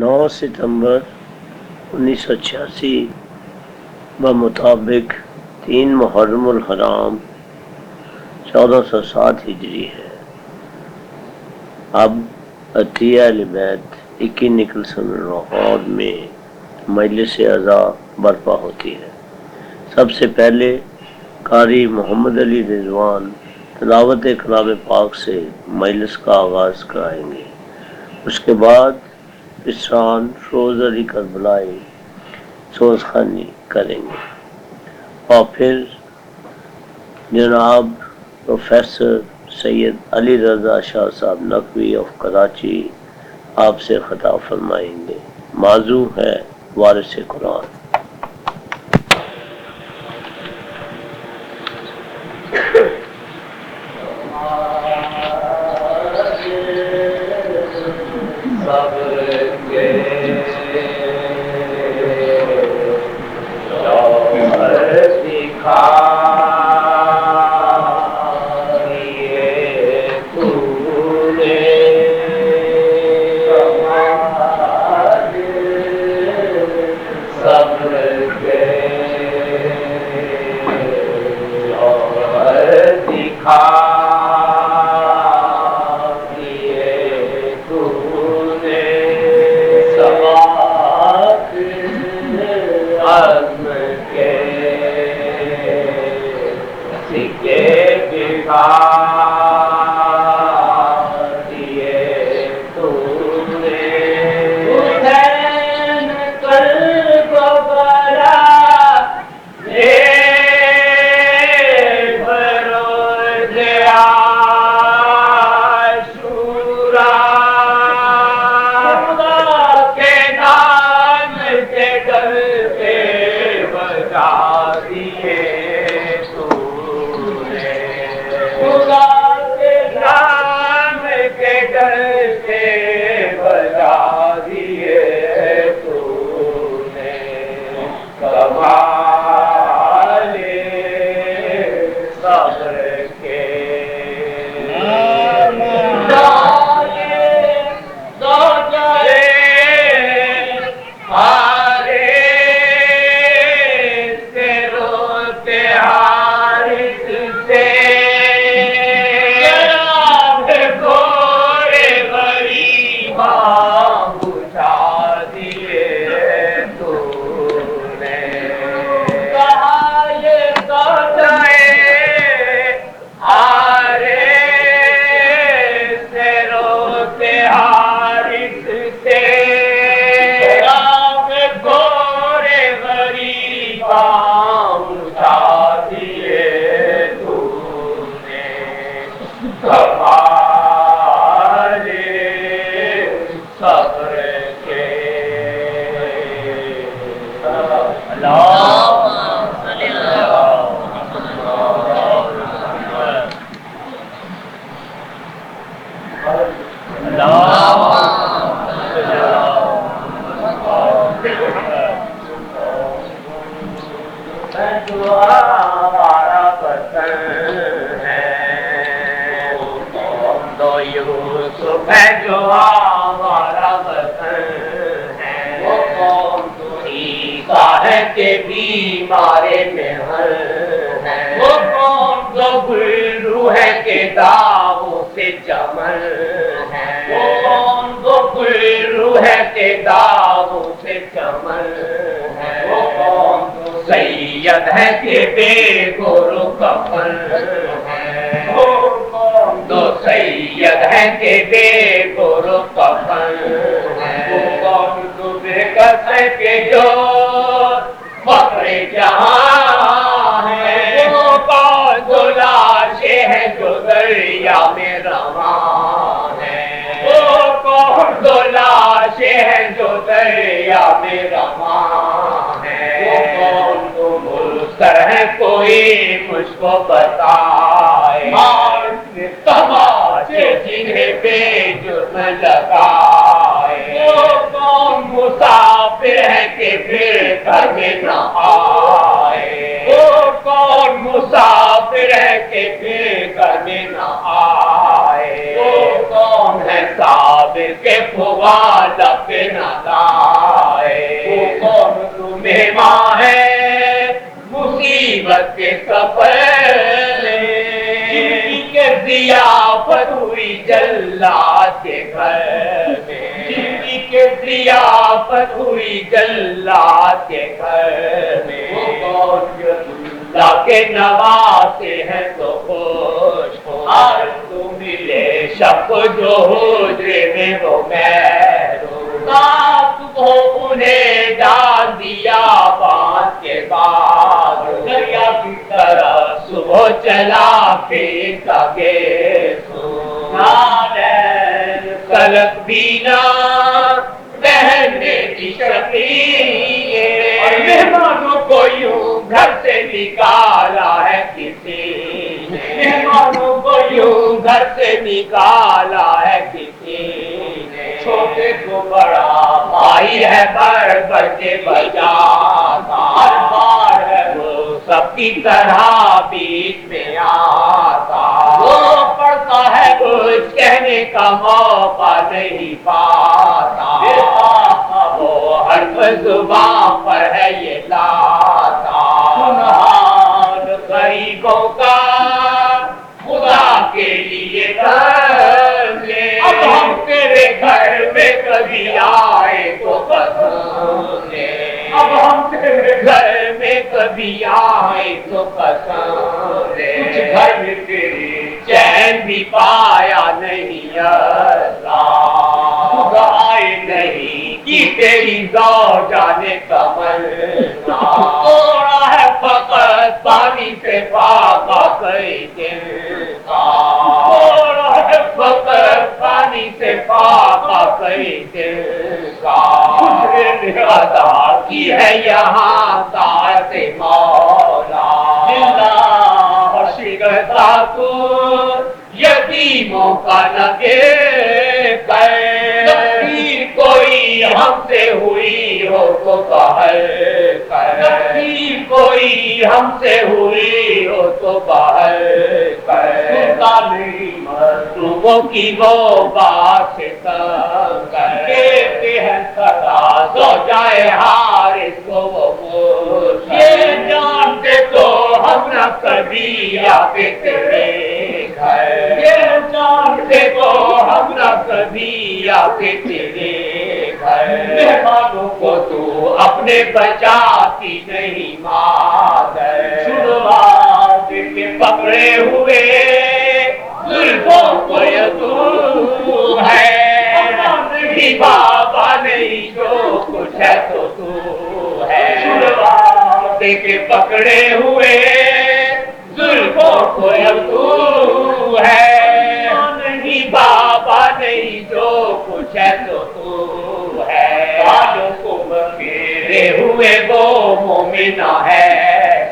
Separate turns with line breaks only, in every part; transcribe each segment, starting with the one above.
9 ستمبر 1986 بمطابق 3 محرم الحرام 1407 ہجری ہے۔ اب عطیہ اہل بیت 21 نکلسن لاہور میں مجلس اعزا برپا ہوتی ہے۔ سب سے پہلے قاری محمد علی رضوان تلاوت کلام پاک سے مجلس کا آغاز کرائیں گے۔ اس کے بعد پسران فروز علی کربلائی سوزخانی کریں گے اور پھر جناب پروفیسر سید علی رضا شاہ صاحب نقوی آف کراچی آپ سے خطاب فرمائیں گے۔ موضوع ہے وارث قرآن۔
مسافر ہے کہ پھر کبھی نہ آئے، وہ کون ہے ہے صابر کے فوال پہ نہ لائے، وہ کون تمہیں ماں ہے مصیبت کے سفر میں، جن کی ضیافت ہوئی جلات کے گھر میں، جن کی ضیافت ہوئی جلات کے گھر میں، وہ کون اللہ کے نواسے ہیں تو خوش ہو، ہر تو ملے شب جو حجرے میں وہ محروم، رات کو انہیں ڈال دیا باندھ کے بعد، دریا کی طرح صبح چلا پھر سگے نالین سلک بینا بہنے کی شفیع، اور مہمانوں کو یوں گھر سے نکالا ہے کسی نے، مہمانوں کو یوں گھر سے نکالا ہے کسی نے، چھوٹے کو بڑا بھائی ہے بڑھ بڑھ کے بجاتا، ہر بار ہے وہ سب کی طرح بیچ میں آتا، وہ پڑھتا ہے کچھ کہنے کا موقع نہیں پاتا، وہ حرف زبان پر ہے یہ لاتا، سنہار غریبوں کا خدا کے لیے کر لے، اب ہم تیرے گھر میں کبھی آئے تو قسم لے، اب ہم تیرے گھر میں کبھی آئے تو قسم لے، کچھ گھر میں تیری چین بھی پایا نہیں اللہ، خدا آئے نہیں کی تیری زوجہ نے تمنا، توڑا ہے فقط پانی سے پاکا کئی دن کا، توڑا ہے فقط پانی سے پاکا کئی دن کا، خجرے نے ادا کی ہے یہاں طاعت مولا، اللہ شکتا تو یتیموں کا نہ دیکھے، تقدیر کوئی ہم سے ہوئی ہو تو باہر کر، تقدیر کوئی ہم سے ہوئی ہو تو باہر کر، سنتا نہیں مظلوموں کی وہ بات سے تنگ کر، کہتے ہیں صدا زوجائے حارث کو وہ پوچھ، یہ جانتے تو ہم نہ کبھی آتے تیرے گھر، یہ جانتے تو ہم نہ کبھی آتے تیرے گھر، مہمانوں کو تو اپنے بچاتی نہیں مادر، شروعات کے پکڑے ہوئے زلفوں کو یتیم ہے، نہیں بابا نہیں جو کچھ ہے تو تو ہے، شروعات کے پکڑے ہوئے زلفوں کو یتیم ہے، نہیں بابا نہیں جو کچھ ہے تو تو ہے، بالوں کو بکھیرے ہوئے وہ مومنہ ہے،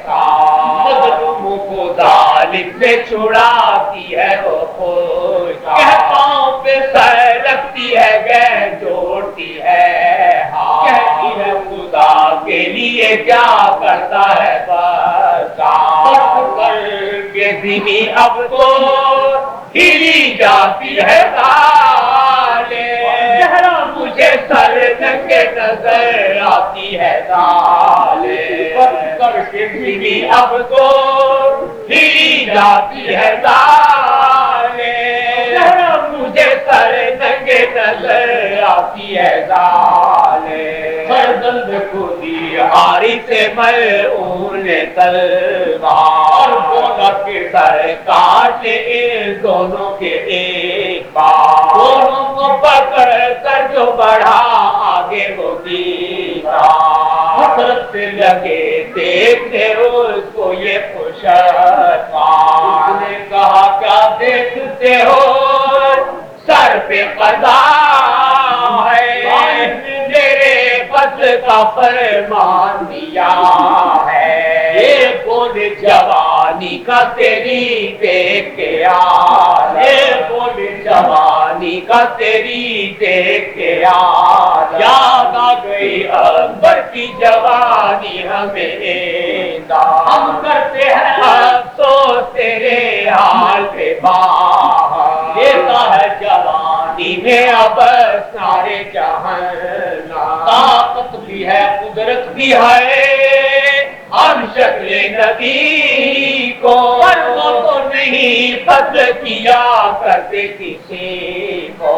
مظلوموں کو ظالم سے چھڑاتی ہے وہ خوش، پاؤں پہ سر رکھتی ہے گہر جوڑتی ہے، کہتی ہے خدا کے لیے کیا کرتا ہے بتا، کر کے دھیمی اب تو ہلی جاتی ہے تالے، چہرہ مجھے سر ننگے نظر آتی ہے تالے، کر کے دھیمی اب تو ہلی جاتی ہے تالے، چہرہ مجھے سر ننگے نظر آتی ہے تالے، سردند خودی ہاری سے ملعون تلوار، بولا کے سر کاٹ لے ان دونوں کے ایک بار، دونوں کو پکڑ کر جو بڑھا آگے وہ دیتا، حسرت سے لگے دیکھتے اس کو یہ خوشحال، نے کہا کیا دیکھتے ہو سر پہ قضا ہے، میرے فضل کا فرمان دیا ہے، یہ بول جوانی کا تیری دیکھ کے آل، یہ بول جوانی کا تیری دیکھ کے آل، یاد آ گئی اکبر کی جوانی ہمیں، ہم کرتے ہیں افسوس تیرے حال پہ باہر، لیتا ہے جوانی میں اب سارے جہان طاقت بھی ہے قدرت بھی ہے ہم شکل نبی کو پر وہ تو نہیں بدل کیا کرتے کسی کو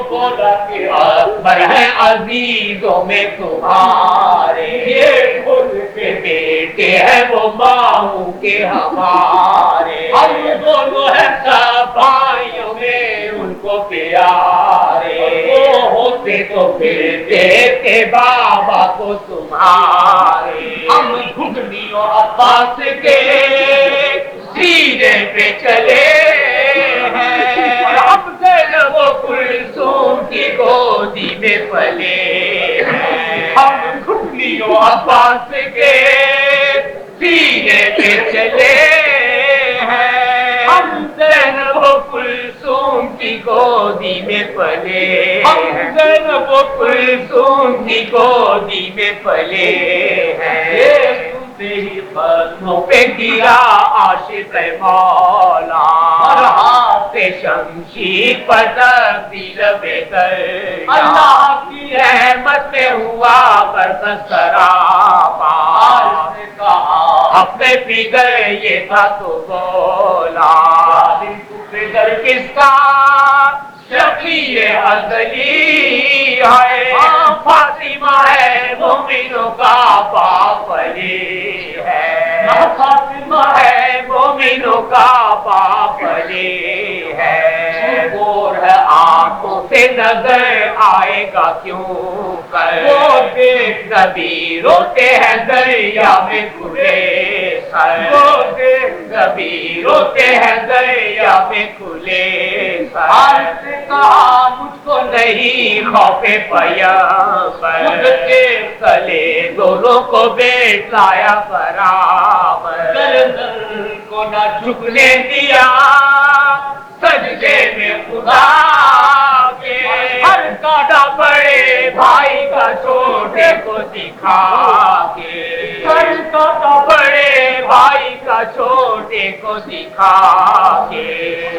بولا کہ اکبر ہے عزیزوں میں تمہارے یہ خود کے بیٹے ہیں وہ ماؤں کے ہمارے ہم دونوں ہیں سب بھائیوں میں ان کو پیارے وہ ہوتے تو پھر دیتے بابا کو تمہارے ہم گھٹنی اور عباس کے سینے پہ چلے ہیں ہم زینب و کلثوم کی گودی میں پلے ہیں ہم گھٹنی اور عباس کے سینے پہ چلے ہیں ہم زینب و کلثوم کی گودی میں پلے ہم زینب و کلثوم کی گودی میں پلے ہیں ہی قدموں پہ گرا عاشق مولا اور ہاتھ شمشیر پر تبدیل بے دریا اللہ کی رحمت میں ہوا برکت سراپا نے کہا اپنے فکر یہ تھا تو بولا فکر کس کا شفیع ازلی ہے فاطمہ ہے مومنوں کا باپ علی ہے فاطمہ ہے مومنوں کا باپ علی ہے گور ہے آنکھوں سے نظر آئے گا کیوں کر وہ دیکھ نبی روتے ہیں دریا میں کھلے سر وہ دیکھ نبی روتے ہیں دریا میں کھلے سر کہا مجھ کو نہیں خوف پیغمبر خود کے تلے دونوں کو بیٹھایا برابر گردن کو نہ جھکنے دیا سجدے میں خدا کے ہر کاٹا بڑے بھائی کا چھوٹے کو دکھا کے ہر کاٹا بڑے بھائی کا چھوٹے کو دکھا کے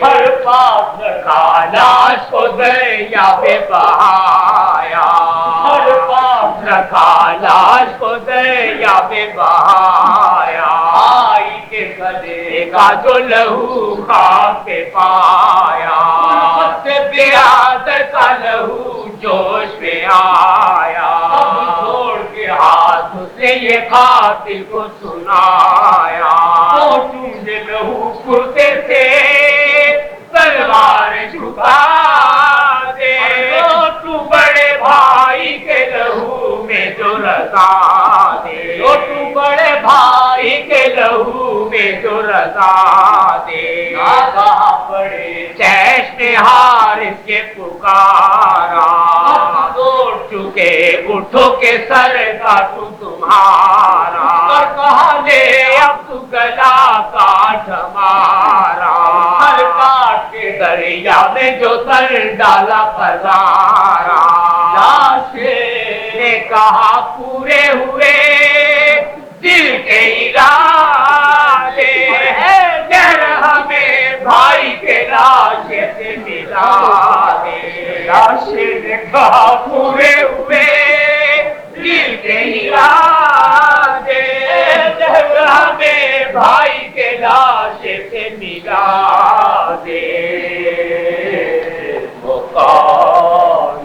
ہر پاس رکھا لاش کو دریا میں بہایا ہر پاس رکھا لاش کو دریا میں بہایا آئی کے گلے کا جو لہو خاک پہ پایا برادر کا لہو جوش پہ آیا چھوڑ کے ہاتھ سے یہ قاتل کو سنایا تو تم نے لہو کرتے سے تلوار جھکا دے تو بڑے بھائی کے لہو میں جو رضا دے تو بڑے بھائی کے لہو میں جو رضا دے کہاں بڑے چشم حارث کے پکارا توڑ چکے اٹھو کے سر کاٹو تمہارا اور کہا لے اب تو گلا کاٹ ہمارا ہر کاٹ کے دریا میں جو سر ڈالا پزارا لاشے نے کہا پورے ہوئے دل کے ارادے زہر ہمیں بھائی کے لاشے سے ملا دے لاشے نے کہا پورے ہوئے دل کے ارادے زہر ہمیں بھائی کے لاشے سے ملا دے وہ کون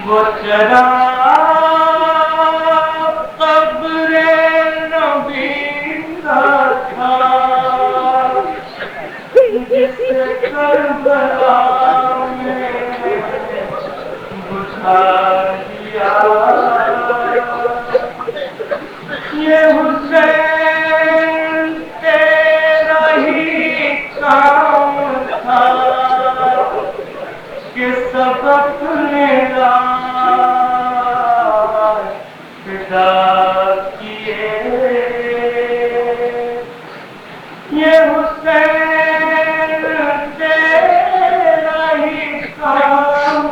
وہ چرا قبر نبی تھا جس کربلا میں بجھا دیا یہ حسین تیرا ہی کام تھا کہ سبق میرا فدا کیے حسین تیرا ہی کام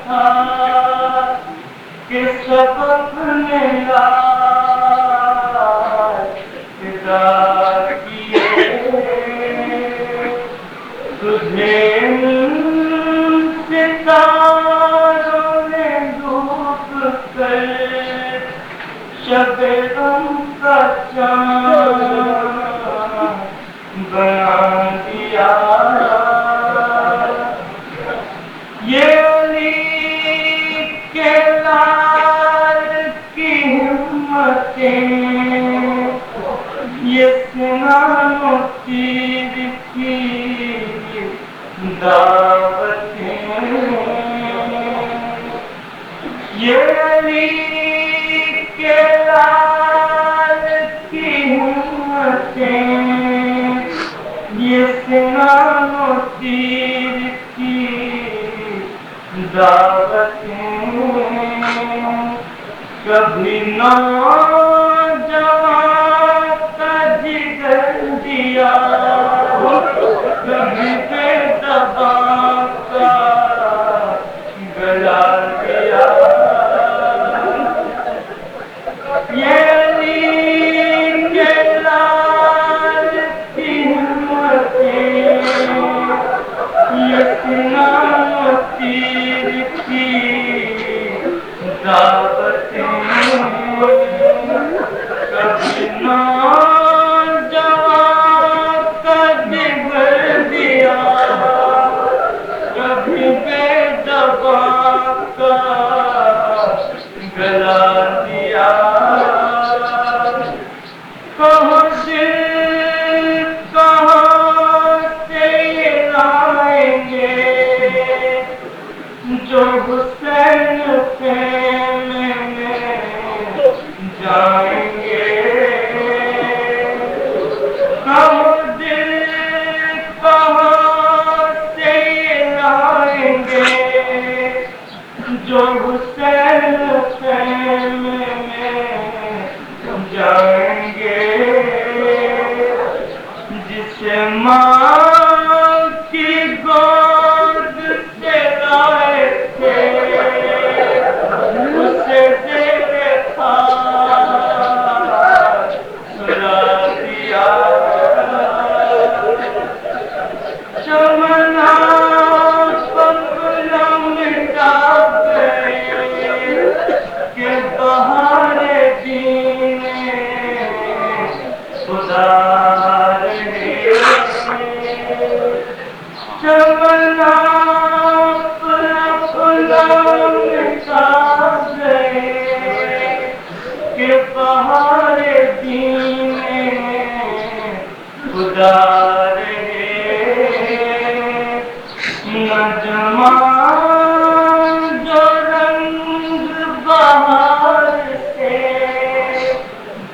تھا کہ سبق ملا خدا کیے تجھے ستاروں نے ڈوب کر شب غم کا چاند بنا دیا یہ علی کے لال کی ہمتیں یہ سنان و تیر کی دعوتیں یہ علی کے لال کی ہمتیں یہ سنان و تیر کی دعوتیں کبھی نوجوان کا جگر دیا کبھی بے دباں کا گلا دیا یہ علی کے لال کی ہمتیں یہ سنان و تیر کی دعوتیں کبھی نوجوان کا جگر دیا کبھی بے دباں کا گلا دیا کہاں سے لائیں گے جو حسین خیمے میں جائیں گے کہاں دل کہاں سے لائیں گے جو حسین خیمے میں جائیں گے جسے ماں کی گود سے لائے تھے اسے دیکھا سلا دیا چمنا پنگلا مٹا گئے کہ بہار دین خدا چمنا پنگلا مٹا گئے کہ بہار دین خدا نجمان جو رنگ بہار سے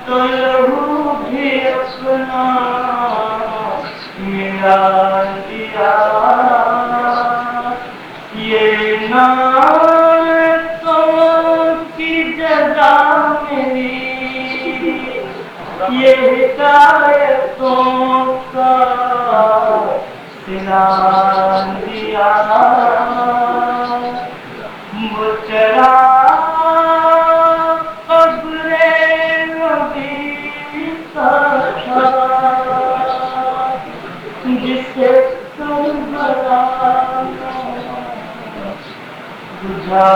تو لہو بھی اپنا ملا دیا یہ نعتوں کی جزا ملی یہ ہدایتوں کا سلا دیا وہ چلا قبر نبی کا تھا جسے تم بلا بجھا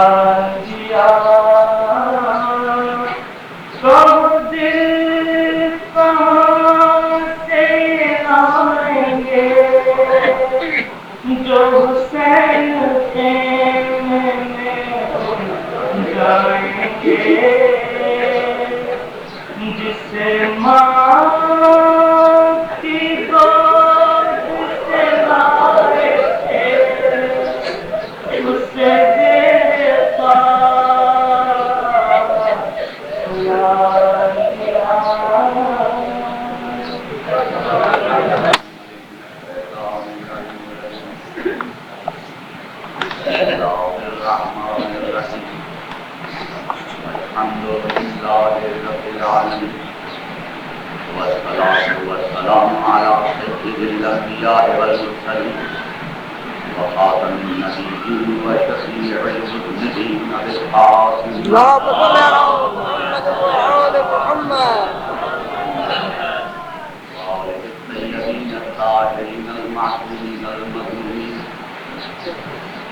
دیا کہاں دل کہاں سے لائیں گے جو حسین خیمے میں جائیں گے جسے ماں کی گود سے لائے تھے اسے دیکھا
سيد الأنبياء والمرسلين وخاتم النبيين وشفيع المذنبين بالقاسم
اللهم صل على محمد وآل محمد
وآله الطيبين الطاهرين المعصومين المظلومين.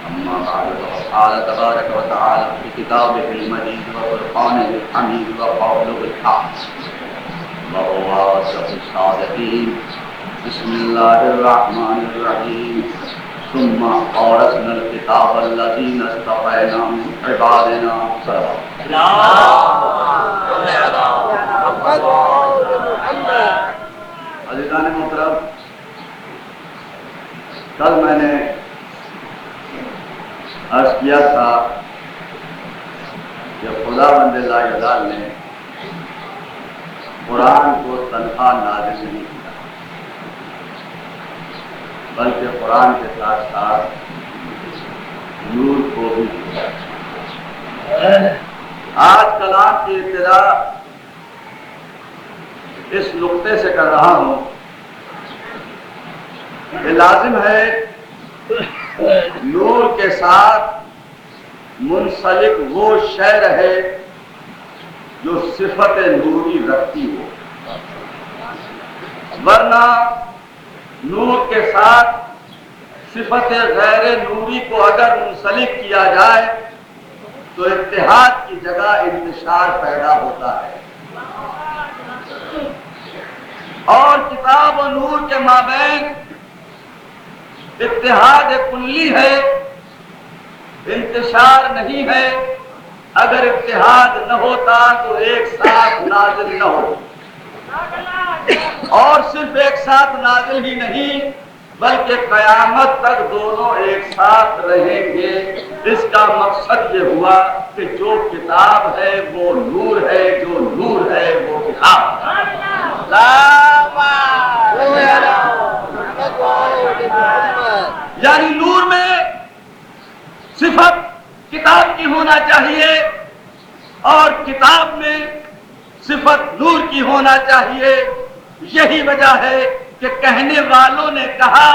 أما بعد فقد قال تبارك وتعالى في كتابه المجيد وفرقانه الحميد وقوله الحق وهو أصدق الصادقين. بسم الله الرحمن الرحيم. ثم أورثنا الكتاب الذين اصطفينا من عبادنا.
محمد وآل محمد.
عزیزان محترم، کل میں نے عرض کیا تھا کہ خداوند لاجلال نے قرآن کو تنہا نازل نہیں کیا، بلکہ قرآن کے ساتھ ساتھ نور کو بھی دیا۔ آج کلام کی ابتدا اس نقطے سے کر رہا ہوں کہ لازم ہے نور کے ساتھ منسلک وہ شے رہے جو صفت نوری رکھتی ہو، ورنہ نور کے ساتھ صفت غیر نوری کو اگر منسلک کیا جائے تو اتحاد کی جگہ انتشار پیدا ہوتا ہے، اور کتاب و نور کے مابین اتحاد کلی ہے، انتشار نہیں ہے۔ اگر اتحاد نہ ہوتا تو ایک ساتھ نازل نہ ہو، اور صرف ایک ساتھ نازل ہی نہیں بلکہ قیامت تک دونوں ایک ساتھ رہیں گے۔ اس کا مقصد یہ ہوا کہ جو کتاب ہے وہ نور ہے، جو نور ہے وہ کتاب ہے۔ یعنی نور میں صفت کتاب کی ہونا چاہیے اور کتاب میں صفت نور کی ہونا چاہیے۔ یہی وجہ ہے کہ کہنے والوں نے کہا،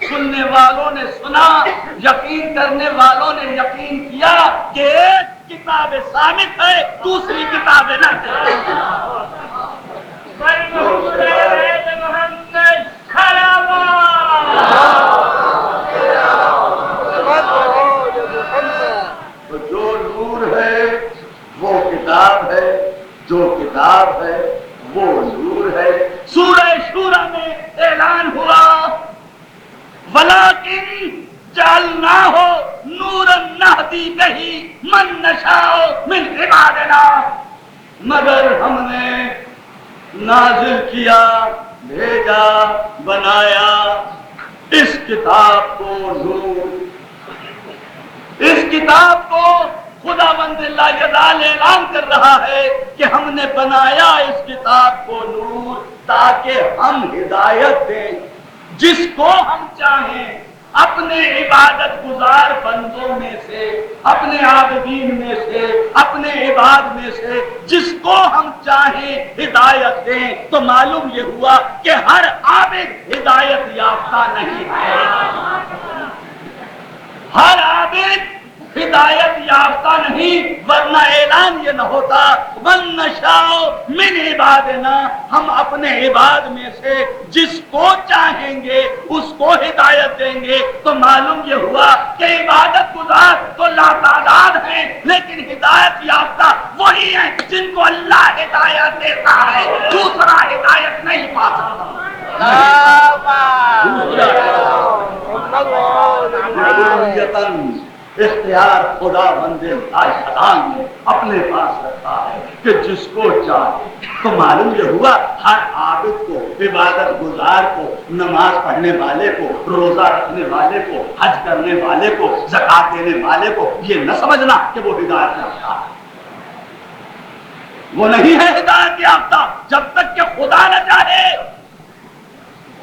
سننے والوں نے سنا، یقین کرنے والوں نے یقین کیا کہ ایک کتاب ثابت ہے، دوسری کتاب نہ ہے۔ تو جو نور ہے وہ کتاب ہے، جو کتاب ہے وہ نور ہے۔ سورہ شورى میں اعلان ہوا وَلَٰكِن جَعَلْنَاهُ نُورًا نَّهْدِي بِهِ مَن نَّشَاءُ مِنْ عِبَادِنَا، مگر ہم نے نازل کیا، بھیجا، بنایا اس کتاب کو نور۔ اس کتاب کو خداوند لاجلال اعلان کر رہا ہے کہ ہم نے بنایا اس کتاب کو نور تاکہ ہم ہدایت دیں جس کو ہم چاہیں، اپنے عبادت گزار بندوں میں سے، اپنے عابدین میں سے، اپنے عباد میں سے جس کو ہم چاہیں ہدایت دیں۔ تو معلوم یہ ہوا کہ ہر عابد ہدایت یافتہ نہیں ہے، ہر عابد ہدایت یافتہ نہیں، ورنہ اعلان یہ نہ ہوتا وَن نَّشَاءُ مِنْ عِبَادِنَا، ہم اپنے عباد میں سے جس کو چاہیں گے اس کو ہدایت دیں گے۔ تو معلوم یہ ہوا کہ عبادت گزار تو لاتعداد ہیں، لیکن ہدایت یافتہ وہی ہیں جن کو اللہ ہدایت دیتا ہے، دوسرا ہدایت نہیں پا سکتا۔ اختیار خدا بند لاجلال نے اپنے پاس رکھا ہے کہ جس کو چاہے۔ تو معلوم یہ ہوا ہر عابد کو، عبادت گزار کو، نماز پڑھنے والے کو، روزہ رکھنے والے کو، حج کرنے والے کو، زکات دینے والے کو یہ نہ سمجھنا کہ وہ ہدایت یافتہ ہے، وہ نہیں ہے ہدایت یافتہ جب تک کہ خدا نہ چاہے۔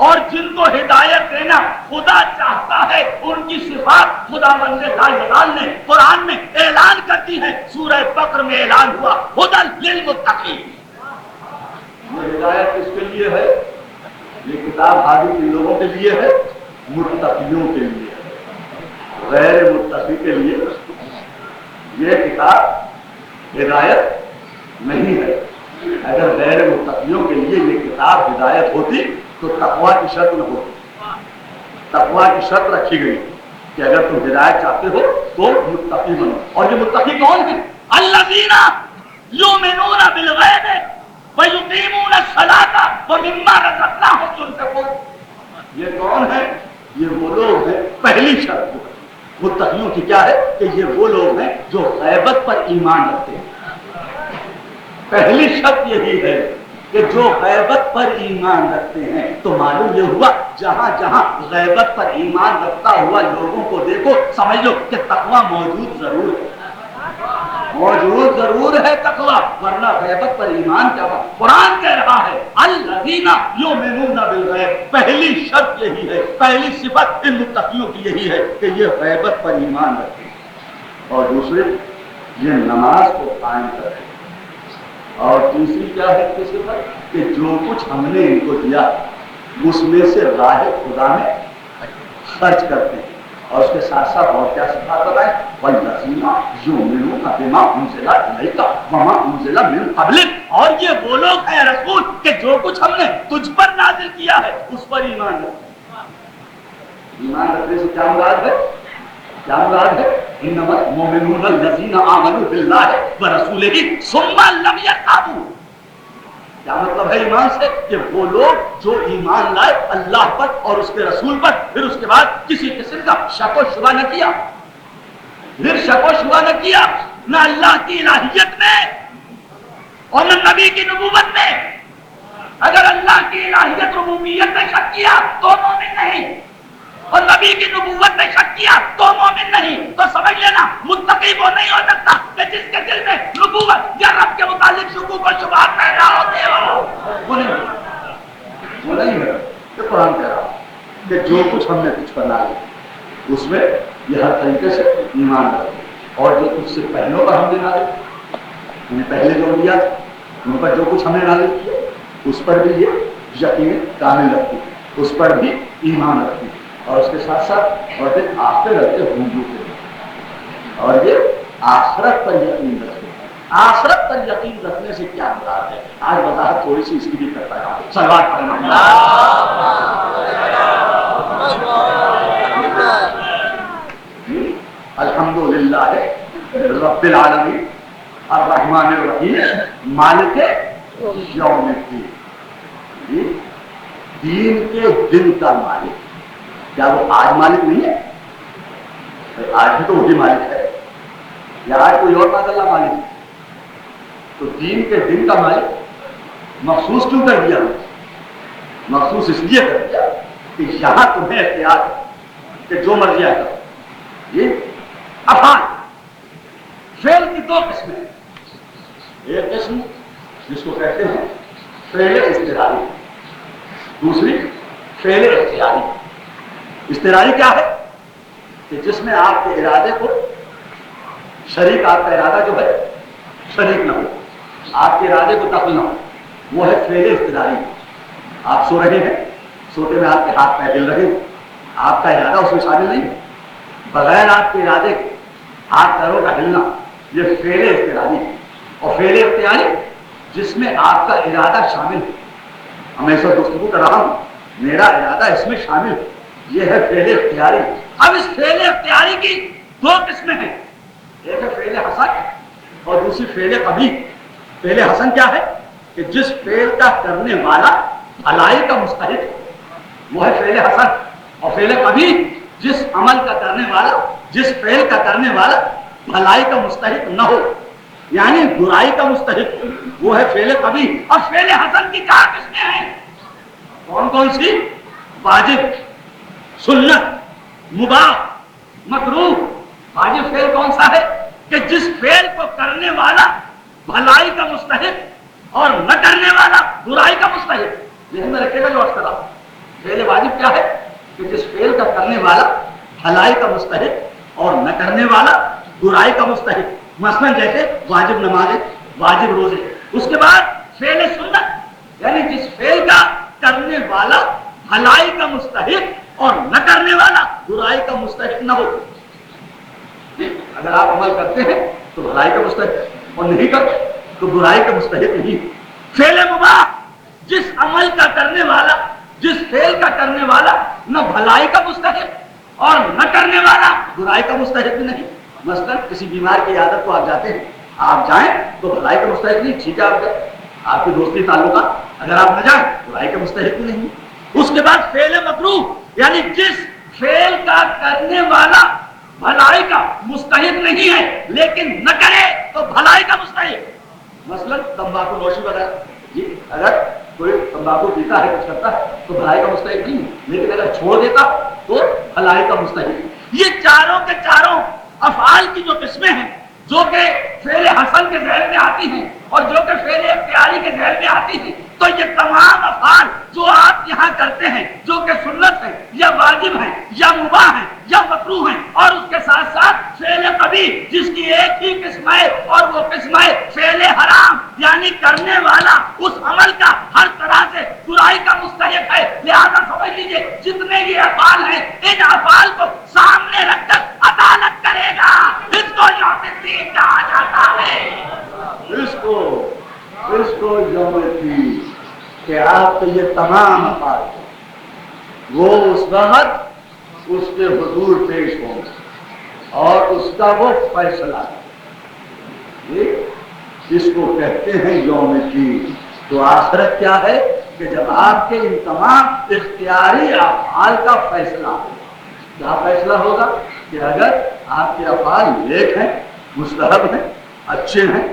اور جن کو ہدایت دینا خدا چاہتا ہے ان کی صفات خداوند لاجلال نے قرآن میں اعلان کر دی ہے۔ سورہ بقرہ میں اعلان ہوا ہدی للمتقین۔ یہ ہدایت کس کے لیے ہے؟ یہ کتاب حاضر ان لوگوں کے لیے ہے، متقیوں کے لیے ہے، غیر متقی کے لیے یہ کتاب ہدایت نہیں ہے۔ اگر غیر متقیوں کے لیے یہ کتاب ہدایت ہوتی تو تقویٰ کی شرط نہ ہوتی۔ تقویٰ کی شرط رکھی گئی کہ اگر تم ہدایت چاہتے ہو تو متقی بنو۔ اور یہ متقی کون ہے؟
الذین یؤمنون بالغیب ویقیمون الصلاۃ ومما رزقناہم ينفقون۔
یہ کون ہے؟ یہ وہ لوگ ہیں، پہلی شرط متقیوں کی کیا ہے کہ یہ وہ لوگ ہیں جو غیبت پر ایمان رکھتے ہیں۔ پہلی شرط یہی ہے کہ جو غیبت پر ایمان رکھتے ہیں، تو معلوم یہ ہوا جہاں جہاں غیبت پر ایمان رکھتا ہوا لوگوں کو دیکھو سمجھ لو کہ تقویٰ موجود ضرور ہے، موجود ضرور ہے تقویٰ، ورنہ غیبت پر ایمان کیا ہوا؟ قرآن کہہ رہا ہے الذین یؤمنون بالغیب، پہلی شرط یہی ہے، پہلی صفت ان متقیوں کی یہی ہے کہ یہ غیبت پر ایمان رکھتے ہیں۔ اور دوسری یہ نماز کو قائم کرتے ہیں۔ اور تیسری کیا ہے کہ صفت کہ جو کچھ ہم نے ان کو دیا اس میں سے راہ خدا میں خرچ کرتے ہیں۔ اور اس کے ساتھ ساتھ اور کیا صفات بتائیں؟ وَالَّذِينَ يُؤْمِنُونَ بِمَا أُنزِلَ إِلَيْكَ وَمَا أُنزِلَ مِن قَبْلِكَ، اور یہ وہ لوگ ہیں رسول کہ جو کچھ ہم نے تجھ پر نازل کیا ہے اس پر ایمان رکھتے ہیں۔ ایمان رکھنے سے کیا مراد ہے؟ کیا مراد ہے؟ انما المؤمنون الذین آمنوا باللہ ورسولہ ثم لم یرتابوا۔ کیا مطلب ہے ایمان سے؟ کہ وہ لوگ جو ایمان لائے اللہ پر اور اس کے رسول پر، پھر اس کے بعد کسی قسم کا شک و شبہ نہ کیا، پھر شک و شبہ نہ کیا، نہ اللہ کی الہیت میں اور نہ نبی کی نبوت میں۔ اگر اللہ کی الہیت ربوبیت میں شک کیا تو مومن نہیں، اور نبی کی نبوت میں شک کیا تو مومن نہیں۔ تو سمجھ لینا متقی وہ نہیں ہو سکتا کہ جس کے دل میں نبوت یا رب کے متعلق شکوک و شبہات پیدا ہوتے ہو، وہ نہیں ہے۔ یہ قرآن کہہ رہا کہ جو کچھ ہم نے کچھ بنا لیا اس میں یہ ہر طریقے سے ایمان رکھے، اور جو کچھ سے پہلوں پر ہم نے ڈالے، ہم نے پہلے جو لیا ان پر جو کچھ ہم نے ڈالے اس پر بھی یہ یقین کامل رکھتی، اس پر بھی ایمان رکھتی، اور اس کے ساتھ ساتھ اور پھر آخرت کے حضور کے، اور یہ آخرت پر یقین رکھتے۔ آخرت پر یقین رکھنے سے کیا مراد ہے؟ آج وضاحت تھوڑی سی اس کی بھی کرتا ہے۔ صلوات پڑھنا۔ الحمدللہ رب العالمین الرحمن الرحیم مالک یوم الدین، دین کے دن کا مالک۔ کیا وہ آج مالک نہیں ہے؟ آج بھی تو وہی مالک ہے، یا آج کوئی اور اللہ مالک ہے؟ تو دین کے دن کا مالک مخصوص کیوں کر دیا؟ مخصوص اس لیے کر دیا کہ یہاں تمہیں اختیار ہے کہ جو مرضی آئے کرو۔ یہ افعال فعل کی دو قسمیں ہیں، ایک قسم جس کو کہتے ہیں فعل اضطراری، دوسری فعل اختیاری۔ اضطراری کیا ہے؟ کہ جس میں آپ کے ارادے کو شریک، آپ کا ارادہ جو ہے شریک نہ ہو، آپ کے ارادے کو دخل نہ ہو، وہ ہے فعل اضطراری۔ آپ سو رہے ہیں، سوتے میں آپ کے ہاتھ پیر ہل رہے ہیں، آپ کا ارادہ اس میں شامل نہیں، بغیر آپ کے ارادے کے ہاتھ پیروں کا ہلنا، یہ فعل اضطراری ہے۔ اور فعل اختیاری جس میں آپ کا ارادہ شامل ہے، ہمیشہ گفتگو کر رہا ہوں، میرا ارادہ اس میں شامل ہے، یہ ہے فعل اختیاری۔ اب اس فعل اختیاری کی دو قسمیں ہیں، ایک ہے فعل حسن اور دوسری فعل قبیح۔ فعل حسن کیا ہے؟ کہ جس فعل کا کرنے والا بھلائی کا مستحق وہ ہے فعل حسن، اور فعل قبیح جس عمل کا کرنے والا، جس فعل کا کرنے والا بھلائی کا مستحق نہ ہو، یعنی برائی کا مستحق، وہ ہے فعل قبیح۔ اور فعل حسن کی چار قسمیں ہیں، کون کون سی؟ واجب، سنت، مباح، مکروہ۔ واجب فعل کون سا ہے؟ کہ جس فعل کو کرنے والا بھلائی کا مستحق اور نہ کرنے والا برائی کا مستحق۔ ذہن میں رکھے گا جو عرض کر رہا ہوں، فعل واجب کیا ہے؟ کہ جس فعل کا کرنے والا بھلائی کا مستحق اور نہ کرنے والا برائی کا مستحق، مثلا جیسے واجب نمازیں، واجب روزے۔ اس کے بعد فعل سنت، یعنی جس فعل کا کرنے والا بھلائی کا مستحق اور نہ کرنے والا برائی کا مستحق نہ ہو. اگر آپ عمل کرتے ہیں تو بھلائی کا مستحق اور نہیں کرتے تو برائی کا مستحق نہیں. فعل مباح جس عمل کا کرنے والا جس فعل کا کرنے والا نہ بھلائی کا مستحق اور نہ کرنے والا برائی کا مستحق بھی نہیں. مثلا کسی بیمار کی عادت کو آپ جاتے ہیں, آپ جائیں تو بھلائی کا مستحق نہیں, ٹھیک ہے آپ جائیں, آپ کے دوستی تعلقات, اگر آپ نہ جائیں برائی کا مستحق بھی نہیں. اس کے بعد فعل مکروہ یعنی جس فعل کا کرنے والا بھلائی کا مستحق نہیں ہے لیکن نہ کرے تو بھلائی کا مستحق. مثلا تمباکو نوشی وغیرہ, جی اگر کوئی تمباکو پیتا ہے کچھ کرتا ہے تو بھلائی کا مستحق نہیں, لیکن اگر چھوڑ دیتا تو بھلائی کا مستحق. یہ چاروں کے چاروں افعال کی جو قسمیں ہیں جو کہ فعل حسن کے ذیل میں آتی ہیں اور جو کہ فعل اختیاری کے ذیل میں آتی ہیں, تو یہ تمام افعال جو آپ یہاں کرتے ہیں جو کہ سنت ہیں یا واجب ہیں یا مباح ہیں یا مکروہ ہیں, اور اس کے ساتھ ساتھ فعل قبیح جس کی ایک ہی قسم ہے اور وہ قسم ہے فعل حرام یعنی کرنے والا اس عمل کا ہر طرح سے برائی کا مستحق ہے. لہذا سمجھ لیجیے جتنے یہ افعال ہیں ان افعال کو سامنے رکھ کر عدالت کرے گا. اس کو یوم الدین کہا جاتا ہے. اس کو یوم الدین کہ آپ کے یہ تمام افعال وہ اس وقت اس کے حضور پیش ہوں اور اس کا وہ فیصلہ, اس کو کہتے ہیں یوم الدین. تو آخرت کیا ہے کہ جب آپ کے ان تمام اختیاری افعال کا فیصلہ ہوگا. کیا فیصلہ ہوگا کہ اگر آپ کے افعال نیک ہیں, مستحب ہیں, اچھے ہیں,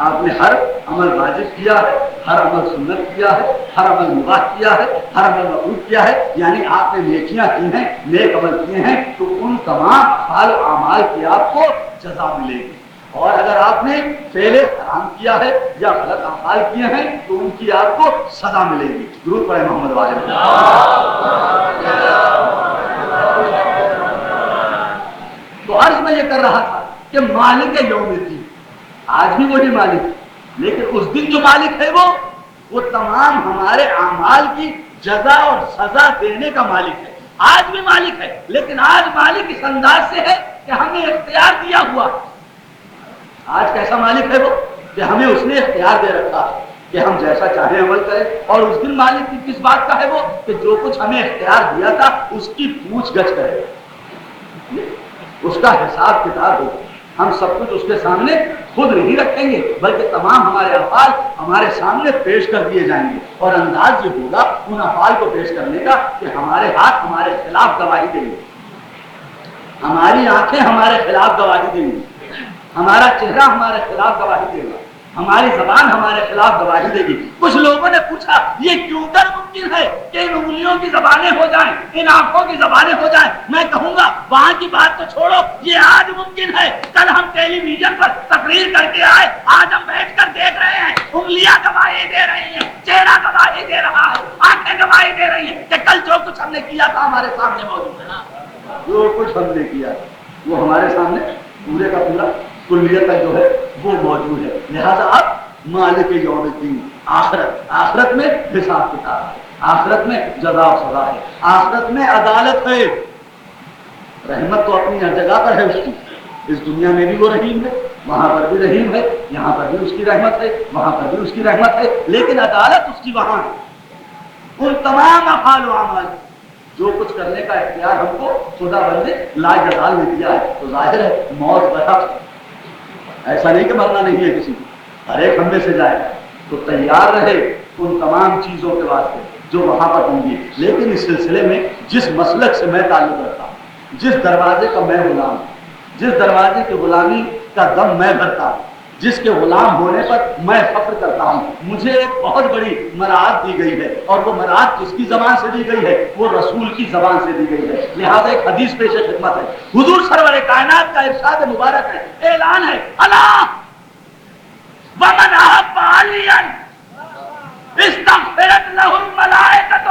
آپ نے ہر عمل واجب کیا ہے, ہر عمل سنت کیا ہے, ہر عمل مباح کیا ہے, ہر عمل مکروہ کیا ہے, یعنی آپ نے نیکیاں کی ہیں, نیک عمل کیے ہیں, تو ان تمام افعال و اعمال کی آپ کو جزا ملے گی. اور اگر آپ نے فعل حرام کیا ہے یا غلط افعال کیے ہیں تو ان کی آپ کو سزا ملے گی. درود پڑھیں محمد واجب. تو عرض میں یہ کر رہا تھا کہ مالک یوم الدین آج بھی وہی مالک ہے, لیکن اس دن جو مالک ہے وہ تمام ہمارے اعمال کی جزا اور سزا دینے کا مالک ہے. آج بھی مالک ہے, لیکن آج مالک اس انداز سے ہے کہ ہمیں اختیار دیا ہوا. آج کیسا مالک ہے وہ کہ ہمیں اس نے اختیار دے رکھا ہے کہ ہم جیسا چاہیں عمل کریں. اور اس دن مالک کی کس بات کا ہے وہ کہ جو کچھ ہمیں اختیار دیا تھا اس کی پوچھ گچھ کرے, اس کا حساب کتاب ہو. ہم سب کچھ اس کے سامنے خود نہیں رکھیں گے بلکہ تمام ہمارے افعال ہمارے سامنے پیش کر دیے جائیں گے. اور انداز یہ ہوگا ان افعال کو پیش کرنے کا کہ ہمارے ہاتھ ہمارے خلاف گواہی دیں گے, ہماری آنکھیں ہمارے خلاف گواہی دیں گی, ہمارا چہرہ ہمارے خلاف گواہی دے گا, ہماری زبان ہمارے خلاف گواہی دے گی. کچھ لوگوں نے پوچھا یہ کیوں کر ممکن ہے کہ ان انگلیوں کی زبانیں ہو جائیں, ان آنکھوں کی زبانیں ہو جائیں. میں کہوں گا وہاں کی بات تو چھوڑو, یہ آج ممکن ہے. کل ہم ٹیلی ویژن پر تقریر کر کے آئے, آج ہم بیٹھ کر دیکھ رہے ہیں انگلیاں گواہی دے رہی ہیں, چہرہ گواہی دے رہا ہے, آنکھیں گواہی دے رہی ہیں کہ کل جو کچھ ہم نے کیا تھا ہمارے سامنے موجود ہے. جو کچھ ہم نے کیا وہ ہمارے سامنے پورے کا پورا کلیت جو ہے وہ موجود ہے. لہذا اب مالک یوم الدین آخرت میں حساب کتاب ہے, آخرت میں جزا و سزا ہے, آخرت میں عدالت ہے. رحمت تو اپنی ہر جگہ پر ہے اس کی, اس دنیا میں بھی وہ رحیم ہے, وہاں پر بھی رحیم ہے, یہاں پر بھی اس کی رحمت ہے, وہاں پر بھی اس کی رحمت ہے, لیکن عدالت اس کی وہاں ہے. ان تمام افعال و اعمال جو کچھ کرنے کا اختیار ہم کو خدا بندے لا جلال نے دیا ہے, تو ظاہر ہے موت برحق. ایسا نہیں کہ مرنا نہیں ہے کسی کو, ہر ایک ہم میں سے جائے گا, تو تیار رہے ان تمام چیزوں کے واسطے جو وہاں پر ہوں گی. لیکن اس سلسلے میں جس مسلک سے میں تعلق رکھتا ہوں, جس دروازے کا میں غلام ہوں, جس دروازے کی غلامی کا دم میں بھرتا ہوں, جس کے غلام ہونے پر میں فخر کرتا ہوں, مجھے ایک بہت بڑی مراعات دی گئی ہے, اور وہ مراعات کس کی زبان سے دی گئی ہے؟ وہ رسول کی زبان سے دی گئی ہے. لہذا ایک حدیث پیش خدمت ہے, حضور سرور کائنات کا ارشاد مبارک ہے, اعلان ہے, الا ومن احب علیا استغفرت له الملائکۃ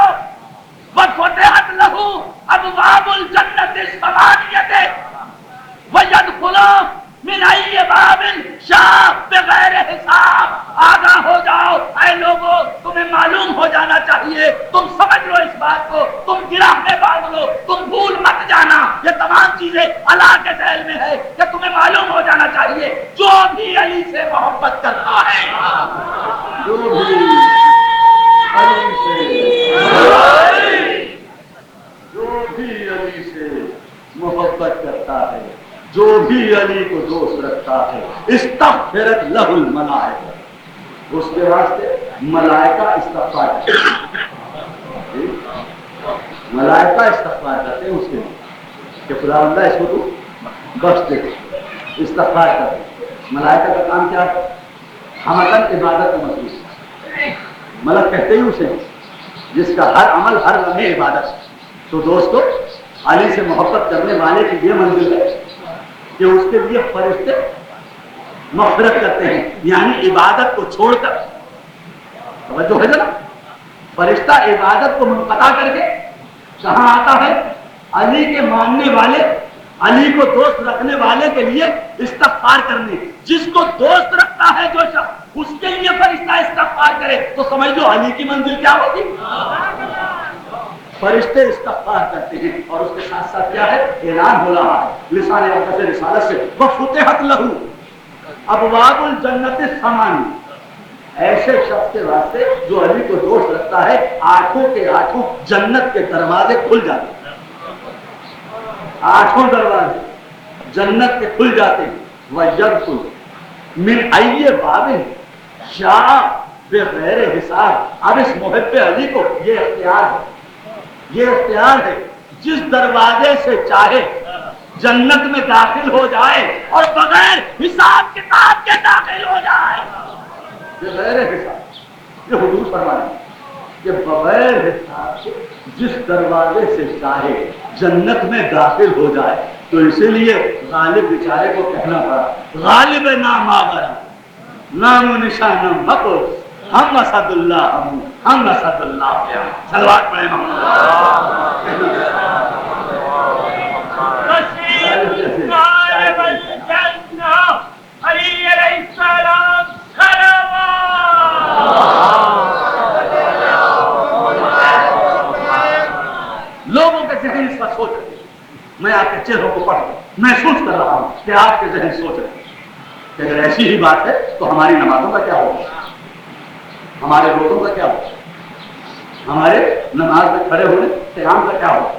وفتحت له ابواب الجنۃ الثمانیہ ويدخل من ای باب شاء بغیر حساب. آگاہ ہو جاؤ اے لوگوں, تمہیں معلوم ہو جانا چاہیے, تم جو بھی علی سے محبت کرتا ہے، جو بھی علی کو دوست رکھتا ہے، استغفرت لہ الملائکہ، اس کے واسطے ملائکہ استغفار کرتے ہیں، ملائکہ استغفار کرتے ہیں اس کے لیے کہ خدا اللہ اس کو تو بخش دے، استغفار کرتے ہیں۔ ملائکہ کا کام کیا ہے؟ ہمدن عبادت میں مصروف ہے، ملک کہتے ہی اسے جس کا ہر عمل ہر لمحے عبادت ہے۔ تو دوستو علی سے محبت کرنے والے کی یہ منزل ہے کہ اس کے لیے فرشتے مغفرت کرتے ہیں، یعنی عبادت کو چھوڑ کر، توجہ ہے نا، فرشتہ عبادت کو منقطع کر کے کہاں آتا ہے؟ علی کے ماننے والے، علی کو دوست رکھنے والے کے لیے استغفار کرنے۔ جس کو دوست رکھتا ہے جو شخص، اس کے لیے فرشتہ استغفار کرے تو سمجھ لو علی کی منزل کیا ہوگی؟ فرشتے استغفار کرتے ہیں، اور اس کے ساتھ ساتھ کیا ہے؟ اعلان ہو رہا ہے لسان اقدس رسالت سے، وفتحت لہ ابواب الجنت الثمانیہ، ایسے شخص کے واسطے جو علی کو دوست رکھتا ہے آٹھوں کے آٹھوں جنت کے دروازے کھل جاتے ہیں، آٹھوں دروازے جنت کے کھل جاتے ہیں۔ وَيَدْخُلُ مِنْ أَيِّ بَابٍ شَاءَ بِغَيْرِ حساب۔ اب اس محب علی کو یہ اختیار ہے، یہ اختیار ہے، جس دروازے سے چاہے جنت میں داخل ہو جائے اور بغیر حساب کتاب کے داخل ہو جائے، بغیر حساب۔ یہ حضور فرماتے ہیں کہ بغیر حساب کے جس دروازے سے چاہے جنت میں داخل ہو جائے۔ تو اسی لیے غالب بیچارے کو کہنا پڑا، غالب نام آورا نام و نشان مکوس، ہم اسد اللہ ہم اسد اللہ کیا صلوات پڑھیں
علی علیہ السلام
لوگوں کے ذہن اس وقت سوچ رہے ہیں، میں آپ کے چہروں کو پڑھ کر محسوس کر رہا ہوں کہ آپ کے ذہن سوچ رہے ہیں کہ اگر ایسی ہی بات ہے تو ہماری نمازوں کا کیا ہوگا، ہمارے روزوں کا کیا ہوگا، ہمارے نماز میں کھڑے ہونے قیام کا کیا ہوگا۔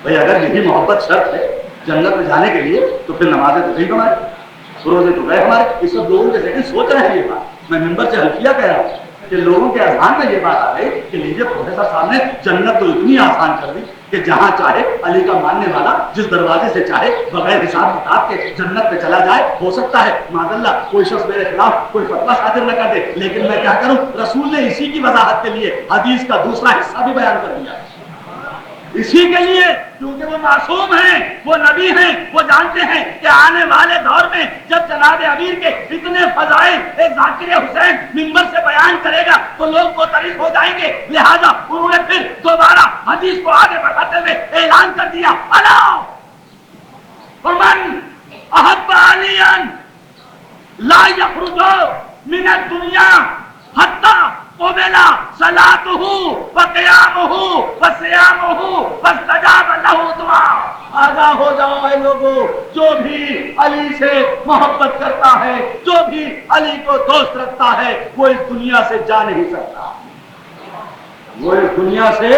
بھائی اگر یہی محبت شرط ہے جنت میں جانے کے لیے تو پھر نمازیں تو نہیں ہمارے، روزے تو گئے ہمارے۔ یہ سب لوگوں کے ذہن سوچ رہے ہیں یہ بات۔ میں ممبر سے حلفیہ کہہ رہا ہوں کہ لوگوں کے اذہان میں یہ بات آ گئی کہ لیجیے پروفیسر صاحب نے جنت تو اتنی آسان کر دی کہ جہاں چاہے علی کا ماننے والا جس دروازے سے چاہے بغیر حساب کتاب کے جنت پہ چلا جائے۔ ہو سکتا ہے معاذ اللہ کوئی شخص میرے خلاف کوئی فتویٰ صادر نہ کر دے، لیکن میں کیا کروں، رسول نے اسی کی وضاحت کے لیے حدیث کا دوسرا حصہ بھی بیان کر دیا، اسی کے لیے، کیونکہ وہ معصوم ہیں، وہ نبی ہیں، وہ جانتے ہیں کہ آنے والے دور میں جب جناب امیر کے اتنے فضائل ایک ذاکر حسین ممبر سے بیان کرے گا تو لوگ متعارف ہو جائیں گے، لہذا انہوں نے پھر دوبارہ حدیث کو آگے بڑھاتے ہوئے اعلان کر دیا، الا ومن احب علیا لا یخرج من الدنیا حتی قبل صلاته وقیامه وصیامه واستجاب له دعا۔ آگاہ ہو جاؤ اے لوگوں، جو بھی علی سے محبت کرتا ہے، جو بھی علی کو دوست رکھتا ہے، وہ اس دنیا سے جا نہیں سکتا، وہ اس دنیا سے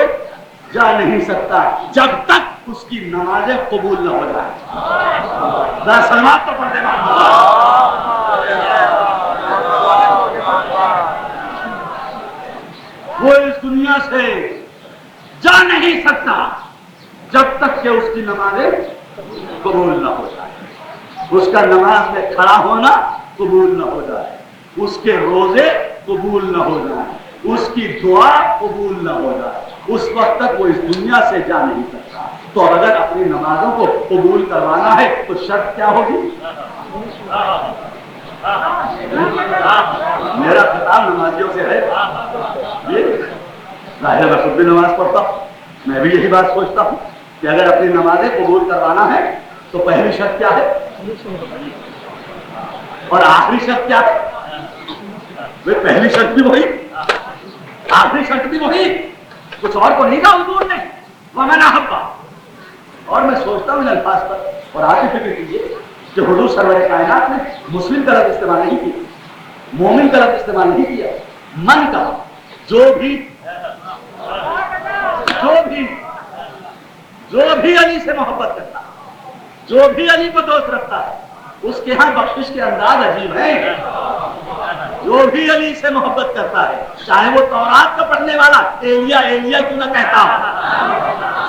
جا نہیں سکتا جب تک اس کی نمازیں قبول نہ ہو جائے۔ ذرا سلوات تو پڑھ دے۔ وہ اس دنیا سے جا نہیں سکتا جب تک کہ اس کی نمازیں قبول نہ ہو جائے، اس کا نماز میں کھڑا ہونا قبول نہ ہو جائے، اس کے روزے قبول نہ ہو جائے، اس کی دعا قبول نہ ہو جائے، اس وقت تک وہ اس دنیا سے جا نہیں سکتا۔ تو اگر اپنی نمازوں کو قبول کروانا ہے تو شرط کیا ہوگی؟ میرا خطاب نمازیوں سے ہے، ظاہر میں خود بھی نماز پڑھتا ہوں، میں بھی یہی بات سوچتا ہوں کہ اگر اپنی نمازیں قبول کروانا ہے تو پہلی شرط کیا ہے اور آخری شرط کیا ہے؟ پہلی شرط بھی وہی، آخری شرط بھی وہی، کچھ اور کو نہیں کہا حضور نے، ومن احب۔ اور میں سوچتا ہوں ان الفاظ پر، اور آگے فکر کیجیے کہ حضور سرور کائنات نے مسلم کا لفظ استعمال نہیں کیا، مومن کا لفظ استعمال نہیں کیا، من کا، جو بھی جو بھی علی سے محبت کرتا ہے، جو بھی علی کو دوست رکھتا ہے، اس کے ہاں بخشش کے انداز عجیب ہیں۔ جو بھی علی سے محبت کرتا ہے، چاہے وہ تورات کا پڑھنے والا ایلیا ایلیا کیوں نہ کہتا ہو،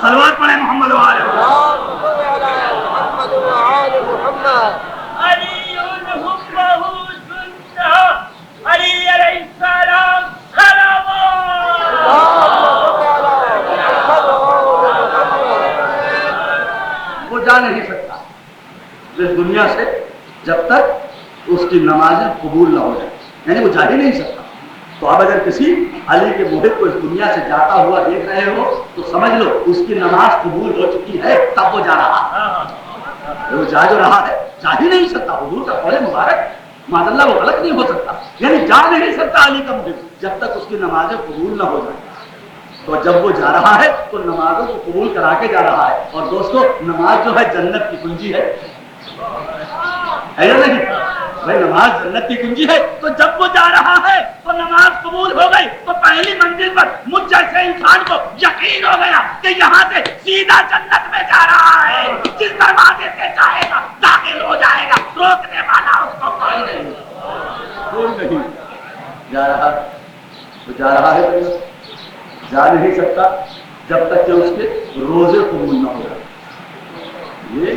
صلوات پڑھیں محمد وآلہ
محمد وآل محمد۔
علی حبہ سنہ، علی علیہ السلام
وہ جا نہیں سکتا اس دنیا سے جب تک اس کی نمازیں قبول نہ ہو جائیں، یعنی وہ جا ہی نہیں سکتا۔ تو اب اگر کسی علی کے محب کو اس دنیا سے جاتا ہوا دیکھ رہے ہو تو سمجھ لو اس کی نماز قبول ہو چکی ہے، تب وہ جا رہا ہے۔ وہ جا جو رہا ہے جا ہی نہیں سکتا، حضور کا قول مبارک معاذ اللہ وہ غلط نہیں ہو سکتا، یعنی جا نہیں سکتا علی کا محب جب تک اس کی نمازیں قبول نہ ہو جائیں۔ تو جب وہ جا رہا ہے تو نمازوں کو قبول کرا کے جا رہا ہے، اور دوستو نماز جو ہے جنت کی کنجی ہے یا نہیں؟ بھائی نماز جنت کی کنجی ہے، تو جب وہ جا رہا ہے تو نماز قبول ہو گئی، تو پہلی منزل پر مجھ جیسے انسان کو یقین ہو گیا کہ یہاں سے سیدھا جنت میں جا رہا ہے، جس دروازے سے چاہے گا داخل ہو جائے گا، روکنے والا اس کو کوئی نہیں۔ جا رہا تو جا رہا ہے، جا نہیں سکتا جب تک کہ اس کے روزے قبول نہ ہو جائے۔ یہ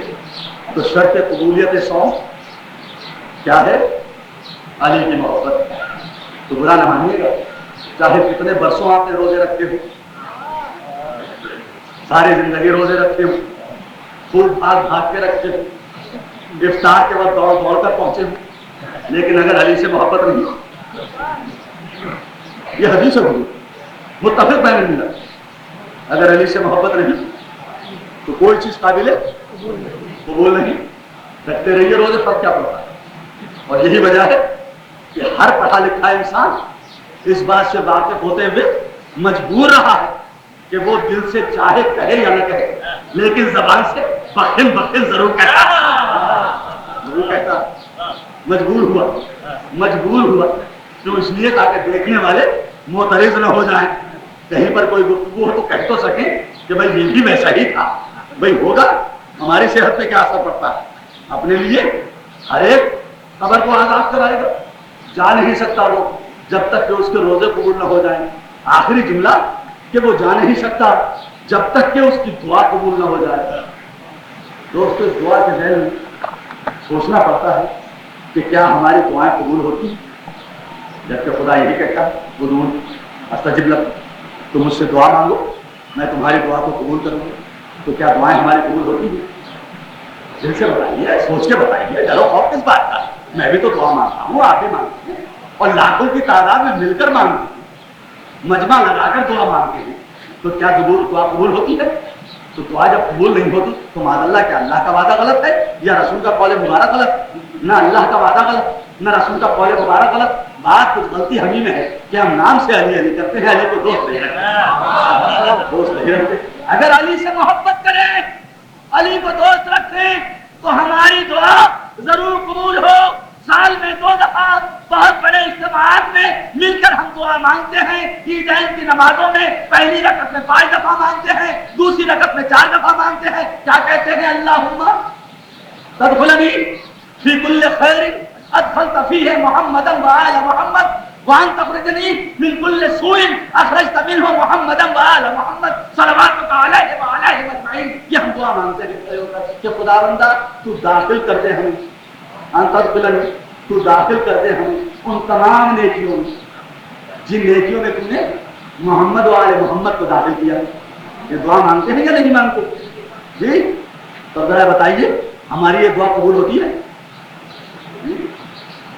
تو شرط قبولیت صوم کیا ہے؟ علی کی محبت۔ تو برا نہ مانیے گا، چاہے کتنے برسوں آپ نے روزے رکھے ہو، ساری زندگی روزے رکھے ہو، خوب بھاگ بھاگ کے رکھے ہو، افطار کے وقت دوڑ دوڑ کر پہنچے ہو، لیکن اگر علی سے محبت نہیں، یہ حدیث ہے متفق بین ملا، اگر علی سے محبت نہیں تو کوئی چیز قابل قبول نہیں۔ رکھتے رہیے روزے، فرق کیا پڑتا ہے؟ اور یہی وجہ ہے کہ ہر پڑھا لکھا انسان اس بات سے واقف ہوتے ہوئے مجبور رہا ہے کہ وہ دل سے چاہے کہے یا نہ کہے، لیکن زبان سے بخل بخل ضرور کہتا مجبور ہوا تو اس لیے تاکہ دیکھنے والے معترض نہ ہو جائیں، کہیں پر کوئی گفتگو ہو تو کہہ تو سکیں کہ بھائی یہ بھی ویسا ہی تھا، بھائی ہوگا، ہماری صحت پہ کیا اثر پڑتا ہے؟ اپنے لیے ہر ایک قبر کو آزاد کرائے گا، جا نہیں سکتا وہ جب تک کہ اس کے روزے قبول نہ ہو جائیں۔ آخری جملہ کہ وہ جا نہیں سکتا جب تک کہ اس کی دعا قبول نہ ہو جائے۔ دوستو اس دعا کے ذہن میں سوچنا پڑتا ہے کہ کیا ہماری دعائیں قبول ہوتی ہیں؟ جبکہ خدا یہی کہتا ہے ادعونی استجب لکم، تم مجھ سے دعا مانگو میں تمہاری دعا کو قبول کروں گا۔ تو کیا دعائیں ہماری قبول ہوتی ہیں؟ دل سے بتائیے، سوچ کے بتائیے، ڈرو خوف کس بات کا؟ میں بھی تو دعا مانگتا ہوں، آپ بھی مانگتے ہیں، اور لاکھوں کی تعداد میں مل کر مانگتے ہیں، مجمع لگا کر دعا مانگتے ہیں، تو کیا دعا قبول ہوتی ہے؟ تو دعا جب قبول نہیں ہوتی تو معاذ اللہ کیا اللہ کا وعدہ غلط ہے یا رسول کا قول مبارک غلط؟ نہ اللہ کا وعدہ غلط نہ رسول کا قول مبارک غلط، بات کچھ غلطی ہمیں میں ہے کہ ہم نام سے علی علی کرتے ہیں، علی کو دوست نہیں رکھتے۔ اگر علی سے محبت کریں، علی کو دوست رکھیں تو ہماری دعا ضرور قبول ہو۔ سال میں 2 دفعہ بہت بڑے اجتماعات میں مل کر ہم دعا مانگتے ہیں، عیدین کی نمازوں میں پہلی رکعت میں 5 دفعہ مانگتے ہیں، دوسری رکعت میں 4 دفعہ مانگتے ہیں۔ کیا کہتے ہیں؟ اللہم تدخلنی فی کل خیر ادخلت فیہ محمدا وآل محمد وان تخرجنی من کل سوء اخرجت منہ محمدا وآل محمد صلواتک علیہ وعلیہ اجمعین۔ یہ ہم دعا مانگتے ہیں کہ خداوندہ تو داخل کر دے ہمیں، انتظلنی تو داخل کر دے ہمیں ان تمام نیکیوں میں جن نیکیوں میں تم نے محمد وآل محمد کو داخل کیا۔ یہ دعا مانگتے ہیں یا نہیں مانگتے؟ جی تو ذرا بتائیے ہماری یہ دعا قبول ہوتی ہے؟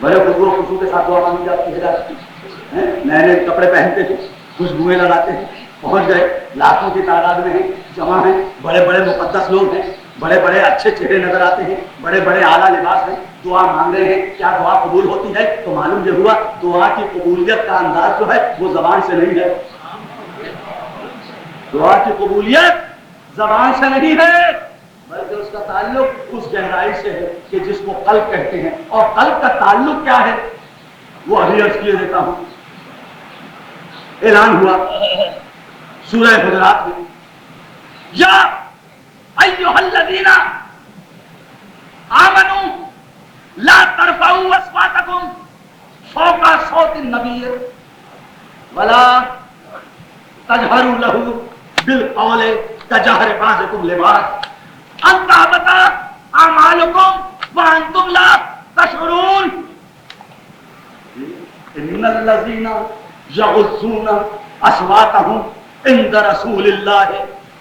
بڑے خوشبو خوشبو کے ساتھ دعا مانگی جاتی ہے، نئے نئے کپڑے پہنتے ہیں، خوشبوئیں لگاتے ہیں، پہنچ گئے، لاکھوں کی تعداد میں ہیں، جمع ہیں، بڑے بڑے مقدس لوگ ہیں، بڑے بڑے اچھے چہرے نظر آتے ہیں، بڑے بڑے اعلیٰ لباس ہیں، دعا مانگ رہے ہیں، کیا دعا قبول ہوتی ہے؟ تو معلوم یہ ہوا دعا کی قبولیت کا انداز جو ہے وہ زبان سے نہیں ہے، دعا کی قبولیت زبان سے نہیں ہے، بلکہ اس کا تعلق اس گہرائی سے ہے کہ جس کو قلب کہتے ہیں، اور قلب کا تعلق کیا ہے وہ ابھی عرض کیے دیتا ہوں۔ اعلان ہوا سورہ حجرات میں، یا ایھا الذین آمنوا لا ترفعوا اصواتکم فوق صوت النبی ولا تجهروا له بالقول كجهر بعضكم لبعض ان تحبط اعمالكم وانتم لا تشعرون ان الذين يغضون اصواتهم عند رسول الله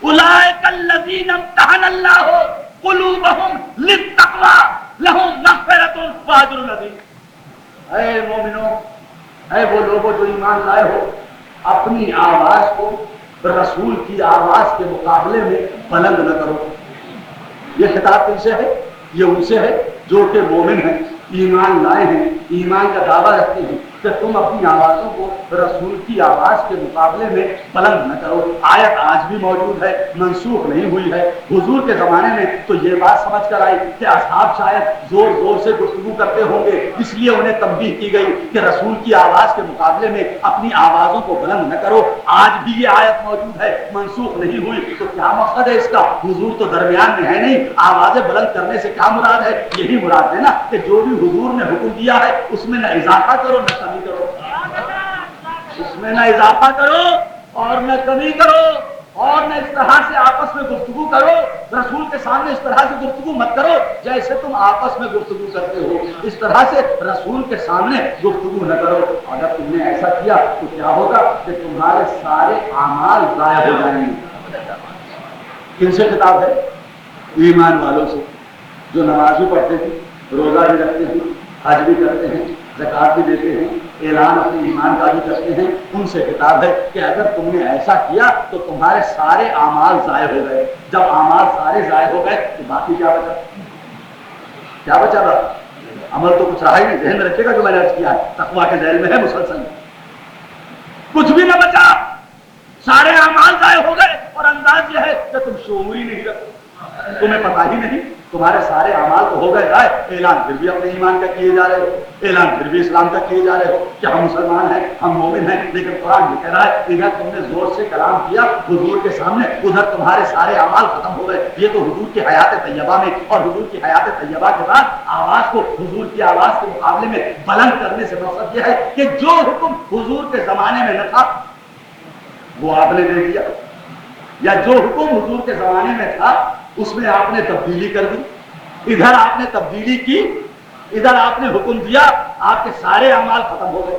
اولئك الذين امتحن الله قلوبهم للتقوى لهم مغفرة واجر عظیم۔ اے مومنو، اے وہ لوگوں جو ایمان لائے ہو، اپنی آواز کو رسول کی آواز کے مقابلے میں بلند نہ کرو۔ یہ خطاب کن سے ہے؟ یہ ان سے ہے جو کہ مومن ہیں، ایمان لائے ہیں، ایمان کا دعویٰ رکھتے ہیں کہ تم اپنی آوازوں کو رسول کی آواز کے مقابلے میں بلند نہ کرو۔ آیت آج بھی موجود ہے، منسوخ نہیں ہوئی ہے۔ حضور کے زمانے میں تو یہ بات سمجھ کر آئی کہ اصحاب شاید زور زور سے گفتگو کرتے ہوں گے، اس لیے انہیں تنبیہ کی گئی کہ رسول کی آواز کے مقابلے میں اپنی آوازوں کو بلند نہ کرو۔ آج بھی یہ آیت موجود ہے، منسوخ نہیں ہوئی، تو کیا مقصد ہے اس کا؟ حضور تو درمیان میں ہے نہیں، آوازیں بلند کرنے سے کیا مراد ہے؟ یہی مراد ہے نا کہ جو بھی حضور نے حکم دیا ہے اس میں نہ اضافہ کرو نہ کمی کرو، اس میں نہ اضافہ کرو اور نہ کمی کرو، اور نہ اس طرح سے آپس میں گفتگو کرو۔ رسول کے سامنے اس طرح سے گفتگو مت کرو جیسے تم آپس میں گفتگو کرتے ہو، اس طرح سے رسول کے سامنے گفتگو نہ کرو۔ اگر تم نے ایسا کیا تو کیا ہوگا کہ تمہارے سارے اعمال ضائع ہو جائیں گے۔ کن سے خطاب ہے؟ ایمان والوں سے، جو نماز بھی پڑھتے ہیں، روزہ بھی رکھتے ہیں، حج بھی کرتے ہیں، زکات بھی دیتے ہیں، اعلان اپنے ایمان کا بھی کرتے ہیں۔ ان سے خطاب ہے کہ اگر تم نے ایسا کیا تو تمہارے سارے اعمال ضائع ہو گئے۔ جب اعمال سارے ضائع ہو گئے تو باقی کیا بچا؟ کیا بچا رہا؟ عمل تو کچھ رہا ہی نہیں۔ ذہن میں رکھے گا جو میں نے عرض کیا ہے، تقویٰ کے ذیل میں ہے مسلسل، کچھ بھی نہ بچا، سارے اعمال ضائع ہو گئے۔ اور انداز یہ ہے کہ تم شعور ہی نہیں رکھتے، تمہیں پتہ ہی نہیں، تمہارے سارے اعمال تو ہو گئے ضائع، اعلان پھر بھی اپنے ایمان کا کیے جا رہے ہو، اعلان پھر بھی اسلام کا کیے جا رہے ہو کہ ہم مسلمان ہیں، ہم مومن ہیں۔ لیکن قرآن یہ کہہ رہا ہے ادھر تم نے زور سے کلام کیا حضور کے سامنے، ادھر تمہارے سارے اعمال ختم ہو گئے۔ یہ تو حضور کی حیات طیبہ میں، اور حضور کی حیات طیبہ کے بعد آواز کو حضور کی آواز کے مقابلے میں بلند کرنے سے مقصد یہ ہے کہ جو حکم حضور کے زمانے میں نہ تھا وہ آپ نے دے دیا، یا جو حکم حضور کے زمانے میں تھا اس میں آپ نے تبدیلی کر دی۔ ادھر آپ نے تبدیلی کی، ادھر آپ نے حکم دیا، آپ کے سارے اعمال ختم ہو گئے،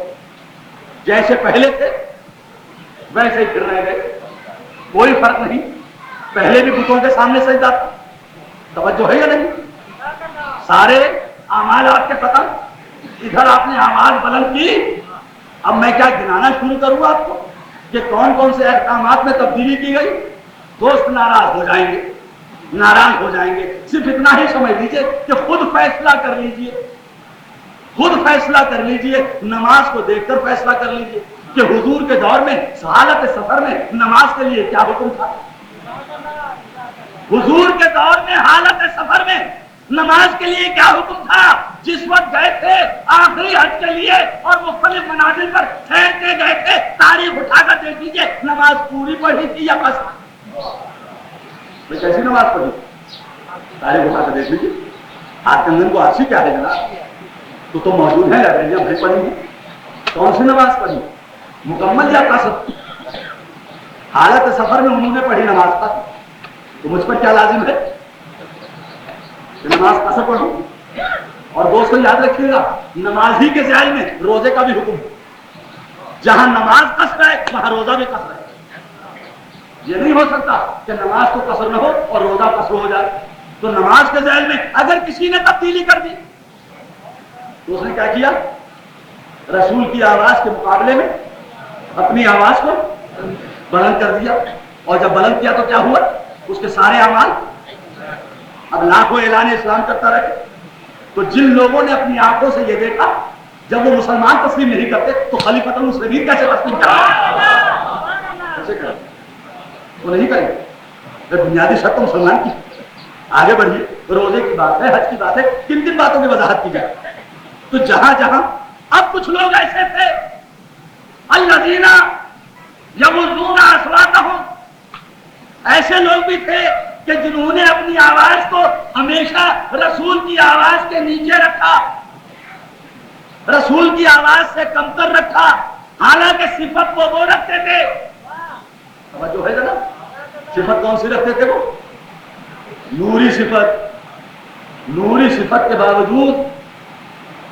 جیسے پہلے تھے ویسے ہی پھر رہ گئے، کوئی فرق نہیں۔ پہلے بھی بتوں کے سامنے سجدہ تھا، توجہ ہے یا نہیں؟ سارے اعمال آپ کے ختم، ادھر آپ نے اعمال بلند کی۔ اب میں کیا گنانا شروع کروں آپ کو کہ کون کون سے احکامات میں تبدیلی کی گئی؟ دوست ناراض ہو جائیں گے، ناراض ہو جائیں گے۔ صرف اتنا ہی سمجھ لیجئے کہ خود فیصلہ کر لیجئے، خود فیصلہ کر لیجئے، نماز کو دیکھ کر فیصلہ کر لیجئے کہ حضور کے دور میں حالت سفر میں نماز کے لیے کیا حکم تھا۔ حضور کے دور میں حالت سفر میں نماز کے لیے کیا حکم تھا؟ جس وقت گئے تھے آخری حج کے لیے اور مختلف منازل پر ٹھہرتے گئے تھے، تاریخ اٹھا کر دیکھ لیجیے نماز پوری پڑھی تھی یا بس؟ کیسی نماز پڑھی؟ تاریخ اٹھا کر دیکھ لیجیے۔ آج کنگن کو عرصی کیا ہے جناب؟ تو موجود ہے لائبریریاں بھری پڑھی ہیں، کون سی نماز پڑھی؟ مکمل یا قصر؟ حالت سفر میں انہوں نے پڑھی نماز کا، تو مجھ پر کیا لازم ہے کہ نماز قصر پڑھوں؟ اور دوستوں یاد رکھیے گا، نماز ہی کے ذیل میں روزے کا بھی حکم ہے۔ جہاں نماز قصر ہے وہاں روزہ بھی قصر ہے۔ یہ نہیں ہو سکتا کہ نماز تو قصر نہ ہو اور روزہ قصر ہو جائے۔ تو نماز کے ذیل میں اگر کسی نے تبدیلی کر دی تو اس نے کیا کیا؟ رسول کی آواز کے مقابلے میں اپنی آواز کو بلند کر دیا، اور جب بلند کیا تو کیا ہوا؟ اس کے سارے اعمال اب لاکھوں اعلان اسلام کرتا رہے۔ تو جن لوگوں نے اپنی آنکھوں سے یہ دیکھا، جب وہ مسلمان تسلیم نہیں کرتے تو خلیفۃ المسلمین کیسے تسلیم کرتے؟ وہ نہیں کریں گے۔ بنیادی شرط مسلمان کی، آگے بڑھیے، روزے کی بات ہے، حج کی بات ہے، کن کن باتوں کی وضاحت کی جائے۔ تو جہاں جہاں اب کچھ لوگ ایسے تھے الذین یغضون اصواتہم، ایسے لوگ بھی تھے کہ جنہوں نے اپنی آواز کو ہمیشہ رسول کی آواز کے نیچے رکھا، رسول کی آواز سے کمتر رکھا، حالانکہ صفت وہ رکھتے تھے. جو ہے نا صفت کون سی رکھتے تھے؟ وہ نوری صفت. نوری صفت کے باوجود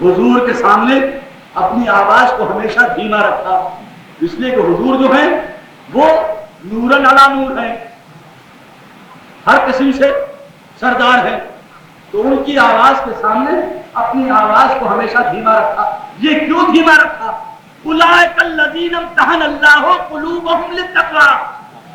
حضور کے سامنے اپنی آواز کو ہمیشہ دھیما رکھا، اس لیے کہ حضور جو ہیں وہ نورن علی نور ہیں، ہر قسم سے سردار ہیں، تو ان کی آواز کے سامنے اپنی آواز کو ہمیشہ دھیما رکھا. یہ کیوں دھیما رکھا؟ اولئک الذین امتحن اللہ قلوبہم للتقوی،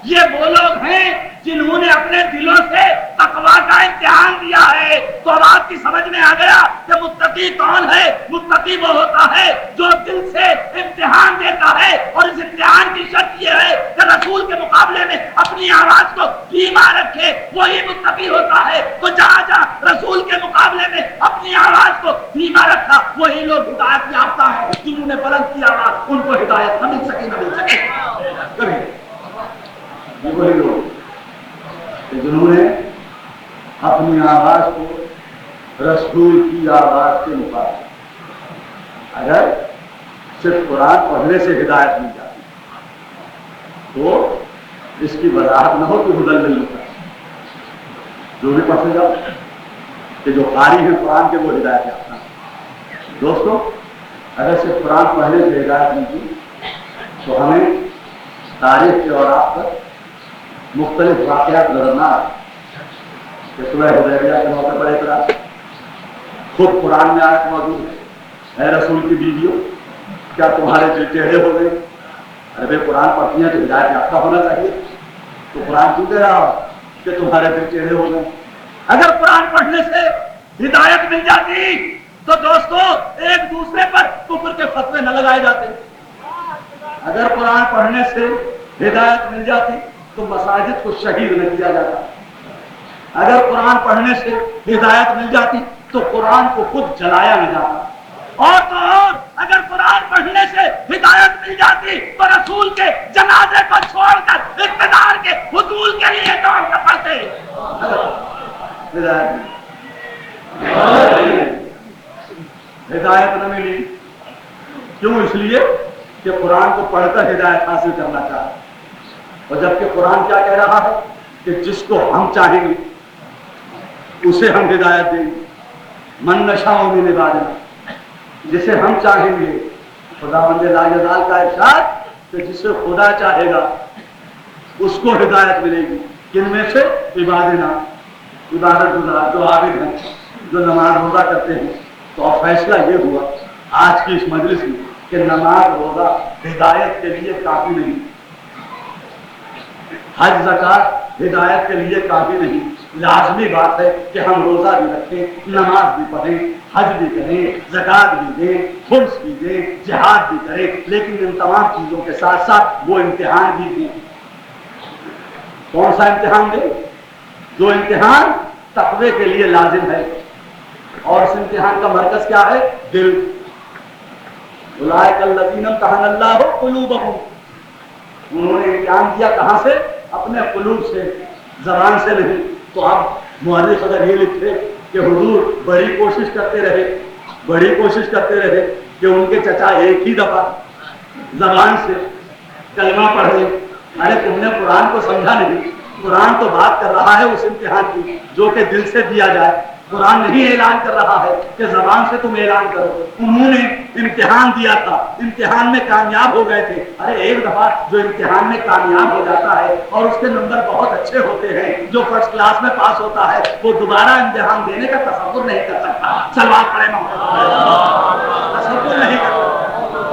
یہ وہ لوگ ہیں جنہوں نے اپنے دلوں سے تقوی کا امتحان دیا ہے. تو اب آپ کی سمجھ میں آ گیا کہ متقی کون ہے؟ متقی وہ ہوتا ہے جو دل سے امتحان دیتا ہے، اور اس امتحان کی شرط یہ ہے کہ رسول کے مقابلے میں اپنی آواز کو دھیما رکھے، وہی متقی ہوتا ہے. تو جہاں جہاں رسول کے مقابلے میں اپنی آواز کو دھیما رکھا، وہی لوگ ہدایت یافتہ ہیں. جنہوں نے بلند کی آواز، ان کو ہدایت نہ مل سکے، نہ مل سکے کبھی. وہی لوگ جنہوں نے اپنی آواز کو رسول کی آواز کے مقابلے، اگر صرف قرآن پڑھنے سے ہدایت مل جاتی تو اس کی وضاحت نہ ہو کہ ہدل مل جاتا. جو بھی پڑھے گا کہ جو قاری ہیں قرآن کے وہ ہدایت یافتہ ہیں. دوستو، اگر صرف قرآن پڑھنے سے ہدایت ملتی تو ہمیں تاریخ کے اوراق پر مختلف واقعات نظر نہ آئے کہ صلح حدیبیہ کے موقع پر اعتراض خود قرآن میں آیت موجود ہے، اے رسول کی بیویوں کیا تمہارے دل ٹیڑھے ہو گئے؟ ارے بھائی قرآن پڑھتی ہیں تو ہدایت یافتہ ہونا چاہیے، تو قرآن کیوں کہہ رہا کہ تمہارے دل ٹیڑھے ہو گئے؟ اگر قرآن پڑھنے سے ہدایت مل جاتی تو دوستو ایک دوسرے پر کفر کے فتوے نہ لگائے جاتے. اگر قرآن پڑھنے سے ہدایت مل جاتی تو مساجد کو شہید نہ کیا جاتا. اگر قرآن پڑھنے سے ہدایت مل جاتی تو قرآن کو خود جلایا نہ جاتا. اور تو اور اگر قرآن پڑھنے سے ہدایت مل جاتی تو رسول کے جنازے کو چھوڑ کر اقتدار کے حصول کے لیے دوڑ نہ پڑتے. ہدایت نہ ملی کیوں؟ اس لیے کہ قرآن کو پڑھ کر ہدایت حاصل کرنا چاہتا، اور جبکہ قرآن کیا کہہ رہا ہے کہ جس کو ہم چاہیں گے اسے ہم ہدایت دیں گے. من نشاء من عبادنا، جسے ہم چاہیں گے. خداوند لاجزال کا ارشاد کہ جسے خدا چاہے گا اس کو ہدایت ملے گی. کن میں سے؟ عبادنا، عبادت گزار جو عابد ہیں، جو نماز روزہ کرتے ہیں. تو اب فیصلہ یہ ہوا آج کی اس مجلس میں کہ نماز روزہ ہدایت کے لیے کافی نہیں، حج زکات ہدایت کے لیے کافی نہیں. لازمی بات ہے کہ ہم روزہ بھی رکھیں، نماز بھی پڑھیں، حج بھی کریں، زکات بھی دیں، خمس بھی دیں، جہاد بھی کریں، لیکن ان تمام چیزوں کے ساتھ ساتھ وہ امتحان بھی دیں. کون سا امتحان دیں؟ جو امتحان تقوی کے لیے لازم ہے، اور اس امتحان کا مرکز کیا ہے؟ دل. اولئک الذین امتحن اللہ قلوبہم، انہوں نے امتحان دیا کہاں سے؟ اپنے قلوب سے، زبان سے نہیں. تو اب مؤرخ اگر یہ لکھتے کہ حضور بڑی کوشش کرتے رہے کہ ان کے چچا ایک ہی دفعہ زبان سے کلمہ پڑھ لیں. ارے تم نے قرآن کو سمجھا نہیں. قرآن تو بات کر رہا ہے اس امتحان کی جو کہ دل سے دیا جائے. قرآن نہیں اعلان کر رہا ہے کہ زبان سے تم اعلان کرو. انہوں نے امتحان دیا تھا، امتحان میں کامیاب ہو گئے تھے. ارے ایک دفعہ جو امتحان میں کامیاب ہو جاتا ہے اور اس کے نمبر بہت اچھے ہوتے ہیں، جو فرسٹ کلاس میں پاس ہوتا ہے، وہ دوبارہ امتحان دینے کا تصور نہیں کر سکتا. سلوات پڑھے تصور نہیں کر سکتا.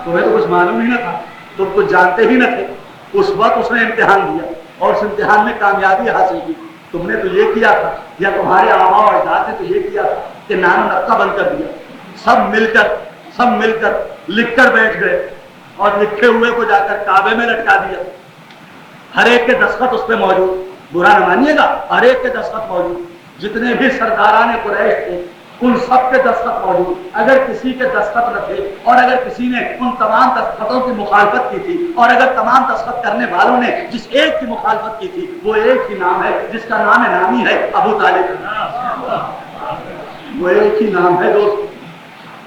تمہیں تو کچھ معلوم ہی نہ تھا، تم کچھ جانتے ہی نہ تھے. اس وقت اس نے امتحان دیا اور اس امتحان میں کامیابی حاصل کی. تم نے تو یہ کیا تھا، یا تمہارے آباء و اجداد نے تو یہ کیا تھا کہ نام نقطہ بند کر دیا. سب مل کر لکھ کر بیٹھ گئے اور لکھے ہوئے کو جا کر کعبے میں لٹکا دیا. ہر ایک کے دستخط اس پہ موجود. برا نہ مانیے گا، ہر ایک کے دستخط موجود. جتنے بھی سرداران قریش تھے ان سب کے دستخط موجود. اگر کسی کے دستخط نہ تھے اور اگر کسی نے ان تمام دستخطوں کی مخالفت کی تھی اور اگر تمام دستخط کرنے والوں نے جس ایک کی مخالفت کی تھی وہ ایک ہی نام ہے جس کا نام نامی ہے ابو طالب. وہ ایک ہی نام ہے دوست.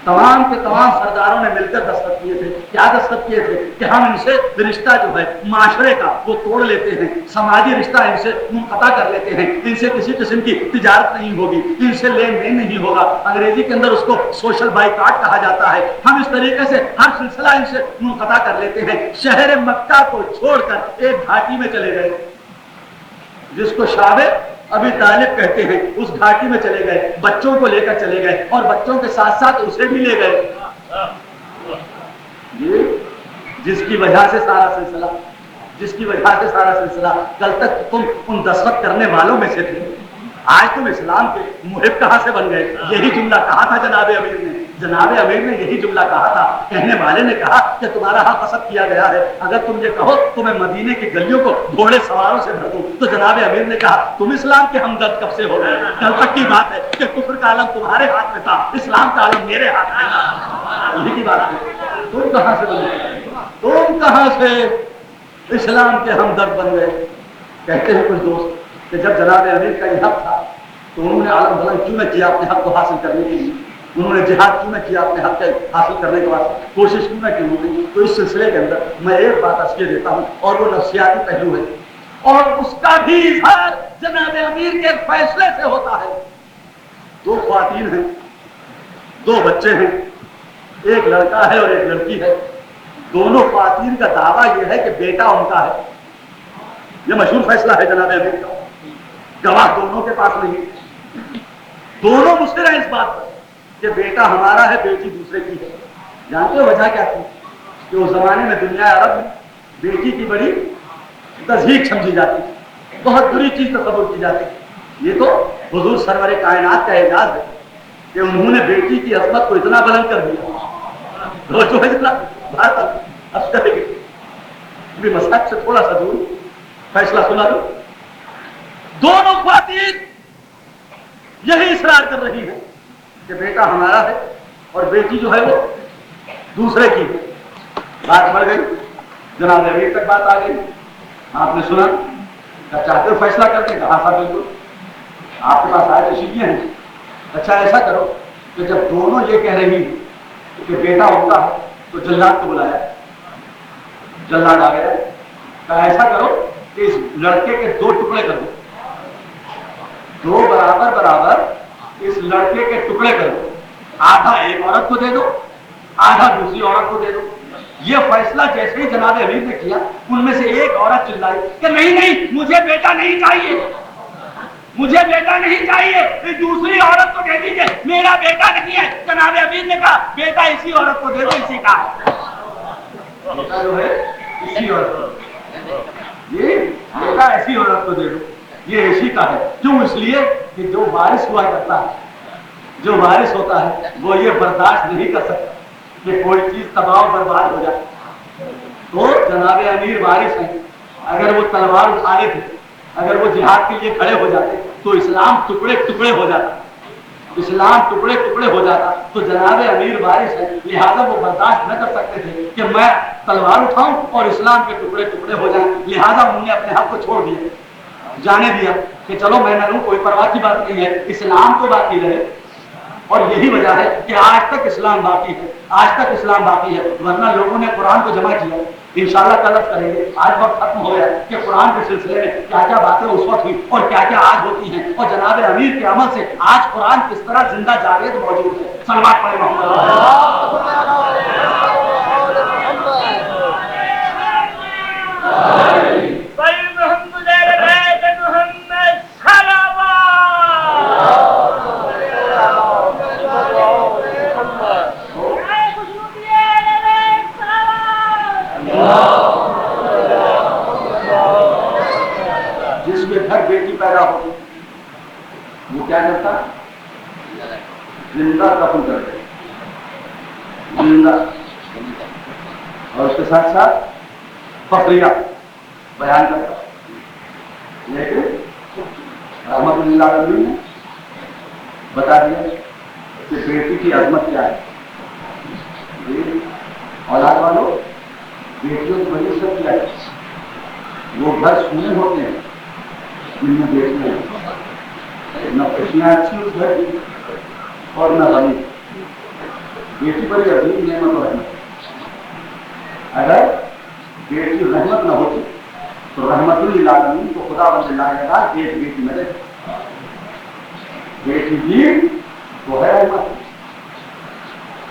تمام کے تمام سرداروں نے مل کر دستخط کیے تھے. کیا دستخط کیے تھے کہ ہم ان سے رشتہ جو ہے معاشرے کا وہ توڑ لیتے ہیں, سماجی رشتہ ان سے منقطع کر لیتے ہیں, ان سے کسی قسم کی تجارت نہیں ہوگی, ان سے لین دین نہیں ہوگا. انگریزی کے اندر اس کو سوشل بائیکاٹ کہا جاتا ہے. ہم اس طریقے سے ہر سلسلہ ان سے منقطع کر لیتے ہیں. شہر مکہ کو چھوڑ کر ایک گھاٹی میں چلے گئے جس کو شعب ابی طالب کہتے ہیں. اس گھاٹی میں چلے گئے, بچوں کو لے کر چلے گئے اور بچوں کے ساتھ ساتھ اسے بھی لے گئے. جس کی وجہ سے سارا سلسلہ کل تک تم ان دستخط کرنے والوں میں سے تھے, آج تم اسلام کے محب کہاں سے بن گئے؟ یہی جملہ کہا تھا جناب امیر نے یہی جملہ کہا تھا. کہنے والے نے کہا کہ تمہارا حق قصد کیا گیا ہے, اگر تم یہ کہو تو میں مدینے کی گلیوں کو گھوڑے سواروں سے بھر دوں. تو جناب امیر نے کہا تم اسلام کے ہمدرد کب سے ہو گئے؟ کل تک کی بات ہے کہ کفر کا عالم تمہارے ہاتھ میں تھا, اسلام کا عالم میرے ہاتھ میں تھا. یہی کی بات ہے. تم کہاں سے بنے, تم کہاں سے اسلام کے ہمدرد بن گئے؟ کہتے ہیں کچھ دوست کہ جب جناب امیر کا یہ حق تھا تو انہوں نے عالم بلند کیوں نہ کیا اپنے حق کو حاصل کرنے کے لیے؟ انہوں نے جہاد کیوں نہ کیا اپنے حق حاصل کرنے کے بعد؟ کوشش کیوں نہ کی انہوں نے؟ تو اس سلسلے کے اندر میں ایک بات عرض دیتا ہوں اور وہ نفسیاتی پہلو ہے اور اس کا بھی اظہار جناب امیر کے فیصلے سے ہوتا ہے. 2 خواتین ہیں, 2 بچے ہیں, ایک لڑکا ہے اور ایک لڑکی ہے. دونوں خواتین کا دعویٰ یہ ہے کہ بیٹا ان کا ہے. یہ مشہور فیصلہ ہے جناب امیر کا. گواہ دونوں کے پاس نہیں, دونوں مصر ہیں اس بات پر کہ بیٹا ہمارا ہے, بیٹی دوسرے کی ہے. جانتے ہو وجہ کیا تھی؟ کہ اس زمانے میں دنیا عرب میں بیٹی کی بڑی تضحیق سمجھی جاتی, بہت بری چیز تصور کی جاتی. یہ تو حضور سرور کائنات کا اعزاز ہے کہ انہوں نے بیٹی کی عظمت کو اتنا بلند کر دیا. جو ہے اتنا مسجد سے تھوڑا سا دور فیصلہ سنا دو. دونوں خواتین یہی اصرار کر رہی ہے کہ بیٹا ہمارا ہے اور بیٹی جو ہے وہ دوسرے کی ہے. بات بڑھ گئی, جناب امیر تک بات آ گئی. آپ نے سنا کیا چاہتے ہو فیصلہ کرتے ہیں؟ کہا صاحب بالکل, آپ کے پاس آئے تو سیکھیے ہیں. اچھا ایسا کرو کہ جب دونوں یہ کہہ رہی ہیں کہ بیٹا ہوتا ہے تو جلاد کو بلایا. جلاد آ گیا. کہا ایسا کرو کہ اس لڑکے کے 2 ٹکڑے کر دو, 2 برابر اس لڑکے کے ٹکڑے کر دو. آدھا ایک عورت کو دے دو, آدھا دوسری عورت کو دے دو. یہ فیصلہ جیسے ہی جناب امیر نے کیا, ان میں سے ایک عورت چلائی کہ نہیں مجھے بیٹا نہیں چاہیے, مجھے بیٹا نہیں چاہیے, دوسری عورت کو دے دیجیے, میرا بیٹا نہیں ہے. جناب امیر نے کہا بیٹا اسی عورت کو دے دو, اسی کا بیٹا جو ہے اسی عورت کو, یہ بیٹا ایسی عورت کو دے دو, یہ اسی کا ہے. کیوں؟ اس لیے کہ جو وارث ہوا کرتا ہے, جو وارث ہوتا ہے وہ یہ برداشت نہیں کر سکتا کہ کوئی چیز تباہ و برباد ہو جائے. تو جناب امیر وارث ہیں. اگر وہ تلوار اٹھا لیتے, اگر وہ جہاد کے لیے کھڑے ہو جاتے تو اسلام ٹکڑے ٹکڑے ہو جاتا, اسلام ٹکڑے ٹکڑے ہو جاتا. تو جناب امیر وارث ہے, لہذا وہ برداشت نہ کر سکتے تھے کہ میں تلوار اٹھاؤں اور اسلام کے ٹکڑے ٹکڑے ہو جائیں. لہذا انہوں نے اپنے حق کو چھوڑ دیا, جانے دیا کہ چلو میں نہ لوں, کوئی پرواہ کی بات نہیں ہے, اسلام تو باقی رہے. اور یہی وجہ ہے کہ آج تک اسلام باقی ہے, آج تک اسلام باقی ہے. ورنہ لوگوں نے قرآن کو جمع کیا. انشاءاللہ کل کریں گے. آج وقت ختم ہو گیا کہ قرآن کے سلسلے میں کیا کیا باتیں اس وقت ہوئی اور کیا کیا آج ہوتی ہیں, اور جناب امیر کے عمل سے آج قرآن کس طرح زندہ جاوید موجود ہے. سلوات پڑھیں محمد. جس میں گھر بیٹی پیدا ہوتی وہ کیا کرتا؟ زندہ دفن کر دے, زندہ, اور اس کے ساتھ ساتھ فقریہ بیان کرتا. لیکن رحمت اللہ علیہ نے بتا دیا بیٹی کی عظمت کیا ہے. اولاد والوں بیٹیوں کی وجہ سے کیا ہے, وہ گھر سونے ہوتے ہیں جن میں بیٹیاں ہیں, نہ خوشیاں اچھی اس گھر کی اور نہ غمی. بیٹی بڑی عظیم نعمت و رحمت. اگر بیٹی رحمت نہ ہوتی تو رحمت للعالمین کو خدا بند لائے گا ایک بیٹی ملے. بیٹی بھی تو ہے رحمت.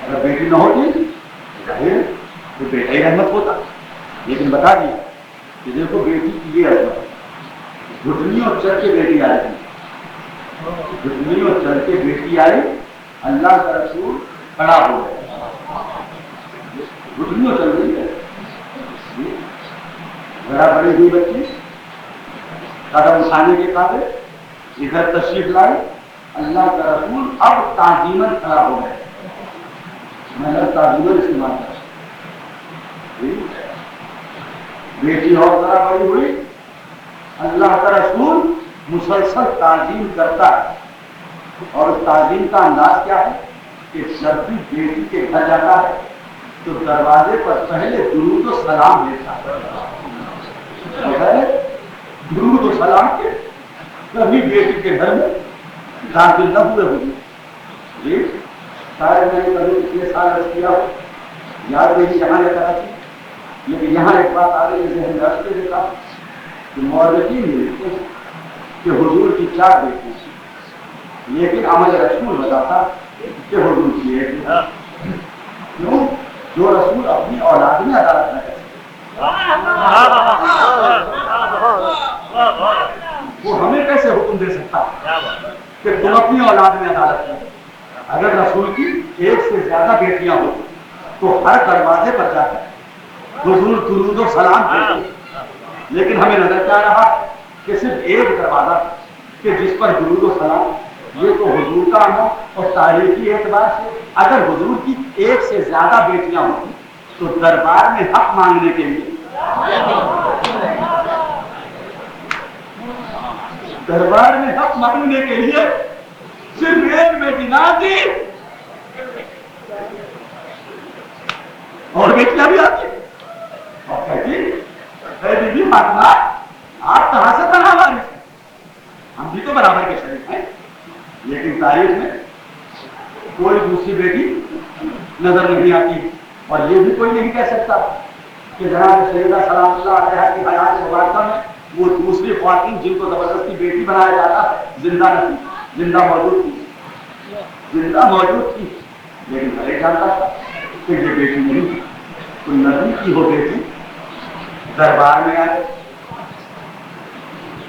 اگر بیٹی نہ ہوتی تو بیٹا ہی رحمت ہوتا. لیکن بتا دیا کہ دیکھو بیٹی کی یہ عظمت, گھٹنیوں چل کے بیٹی آئی تھی, گھٹنیوں چل کے بیٹی آئی, اللہ کا رسول کھڑا ہو گیا. گھٹنیوں چل رہی ہے, ذرا بڑی ہوئی بچی قدم اٹھانے کے قابل ادھر تشریف لائی, اللہ کا رسول اب تعظیماً کھڑا ہو گئے. میں نے تعظیماً استعمال کیا. بیٹی اور ذرا بڑی ہوئی, اللہ کا رسول مسلسل تعظیم کرتا ہے. اور تعظیم کا انداز کیا ہے کہ جب بھی بیٹی کے گھر جاتا ہے تو دروازے پر پہلے درود و سلام لیتا ہے. درود و سلام کے کبھی بیٹی کے گھر میں داخل نہ ہوئے ہوگی. جی شاید میں نے کبھی پچھلے سال عرض کیا ہو, یاد نہیں یہاں لے کر تھی, لیکن یہاں ایک بات آ رہی ہے ذہن میں رکھتے دیکھا کہ مورخین لکھتے ہیں کہ حضور کی 4 بیٹی, لیکن عمل رسول بتاتا کہ حضور کی ایک. کیوں؟ جو رسول اپنی اولاد میں عدالت نہ کرے وہ ہمیں کیسے حکم دے سکتا کہ تم اپنی اولاد میں عدالت کرو. اگر رسول کی 1 سے زیادہ بیٹیاں ہو تو ہر دروازے پر جا کر حضور درود و سلام کرتے, لیکن ہمیں نظر کیا رہا کہ صرف ایک دروازہ کہ جس پر درود و سلام. یہ تو حضور کا عمل اور تاریخی اعتبار سے اگر حضور کی 1 سے زیادہ بیٹیاں ہوتی تو دربار میں حق مانگنے کے لیے صرف ایک بیٹی نہ تھی اور بیٹیاں بھی آتی اور کہتی اے بی بی فاطمہ آپ کہاں سے تنہا وارث ہیں, ہم بھی تو برابر کے شریک ہیں. لیکن تاریخ میں کوئی دوسری بیٹی نظر نہیں آتی. اور یہ بھی کوئی نہیں کہہ سکتا کہ جناب سیدہ سلام اللہ علیہا کی حیات مبارکہ میں وہ دوسری خواتین جن کو زبردستی بیٹی بنایا جاتا زندہ نہیں, زندہ موجود تھی. لیکن ہر ایک جانتا تھا کہ یہ بیٹی نہیں تھی. تو نبی کی وہ بیٹی دربار میں آئے.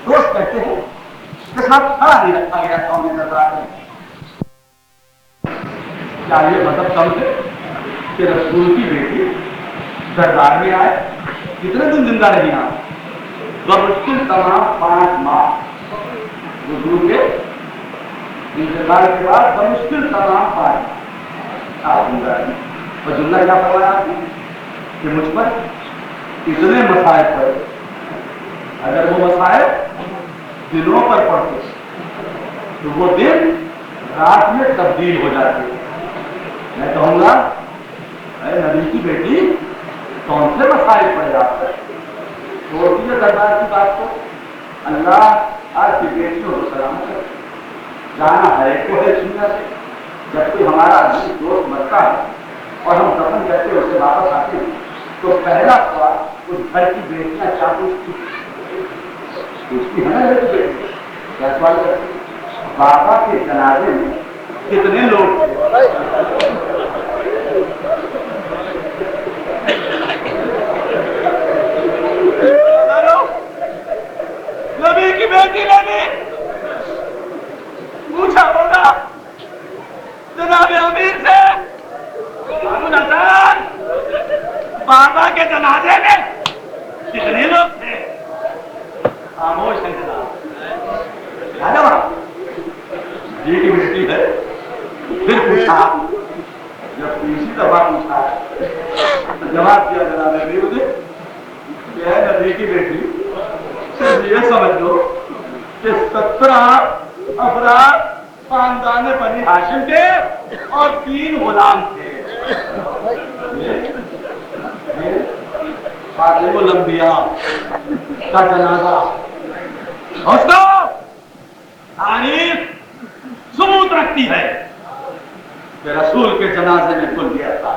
دوست کہتے ہیں کے ساتھ کھڑا نہیں رکھا گیا تھا انہیں دربار میں. کیا یہ مطلب کم ہے کہ رسول کی بیٹی دربار میں آئے؟ کتنے دن زندہ رہی آپ؟ بمشکل تمام 5 ماہ حضور کے انتقال کے بعد بمشکل تمام 5 آپ زندہ رہی. اور زندہ کیا فرمایا آپ نے کہ مجھ پر اتنے مسائل پڑے, اگر وہ مسائل دنوں پر پڑتے تو وہ دن رات میں تبدیل ہو جاتے. میں کہوں گا اے نبی کی بیٹی کون سے مسائل پڑے آپ پر؟ چھوٹی دربار کی بات کو اللہ آج کی بیٹیوں کو سلامت ہے. جانا ہے کو ہے دنیا سے. جب کوئی ہمارا عزیز دوست مرتا ہے اور ہم دفن کرتے اسے واپس آتے ہیں تو پہلا سوال اس گھر کی بیٹیاں کیا پوچھتی ہے نا بیٹی کیا سوال کرتی بابا کے جنازے میں کتنے لوگ تھے؟ نبی کی بیٹی نے بھی پوچھا ہوگا جناب امیر سے بابا کے جنازے میں کتنے لوگ تھے؟ خاموش ہے جناب. جی کی بیٹی ہے. پھر پوچھا, جب تیسری دفعہ پوچھا جواب دیا جناب امیر نے کہ ہے نبی کی بیٹی صرف یہ سمجھ لو کہ 17 افراد خاندان بنی ہاشم کے اور 3 غلام تھے. خاتم الانبیاء کا جنازہ. دوستو تاریخ ثبوت رکھتی ہے کہ رسول کے جنازے میں کل گیا تھا.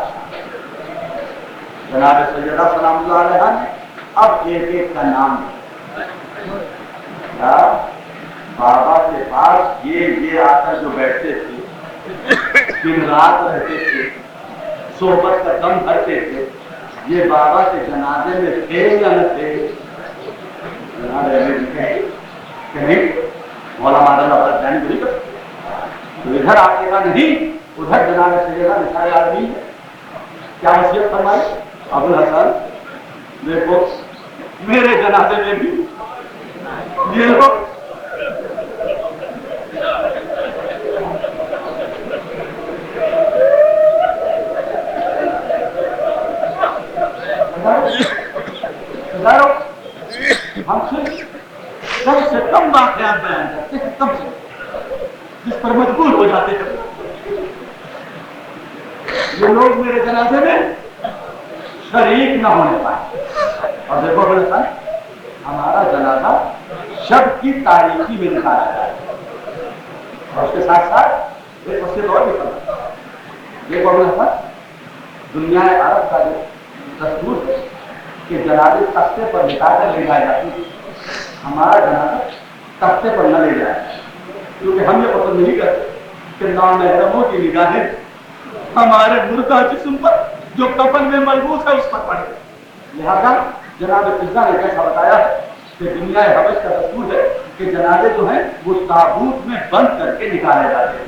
جناب سیدہ سلام اللہ علیہ نے اب ایک ایک کا نام کیا بابا کے پاس یہ آ کر جو بیٹھتے تھے دن رات رہتے تھے صحبت کا دم بھرتے تھے یہ بابا کے جنازے میں تھے یا نہ تھے؟ مولانا تو ادھر آپ کے کہا نہیں ادھر جناب سیدہ نثار عالمین کیا وصیت فرمائی؟ ابوالحسن دیکھو میرے جنازے میں بھی یہ لوگ ہم سب سے کم واقعات بیان کرتے ہیں کم سے جس پر مجبور ہو جاتے ہیں. یہ لوگ میرے جنازے میں شریک نہ ہونے پائے. اور دیکھو بولے سر ہمارا جنازہ شب کی تاریخی میں دکھایا جائے اور اس کے ساتھ ساتھ ایک وصیت اور بھی کرنا. دیکھو بولے سر دنیا عرب کا جو دستور ہے کہ جنازے تختے پر لٹا کر لے جائے جاتی ہے. ہمارا جنازہ تختے پر نہ لے جائے کیونکہ ہم یہ پسند نہیں کرتے کہ نامحرموں کی نگاہیں ہمارے مردہ جسم پر جو کفن میں ملبوس ہے اس پر پڑے. لہذا جناب فضا نے کیسا بتایا کہ دنیا حبش کا دستور ہے کہ جنازے جو ہیں وہ تابوت میں بند کر کے نکالے جاتے ہیں.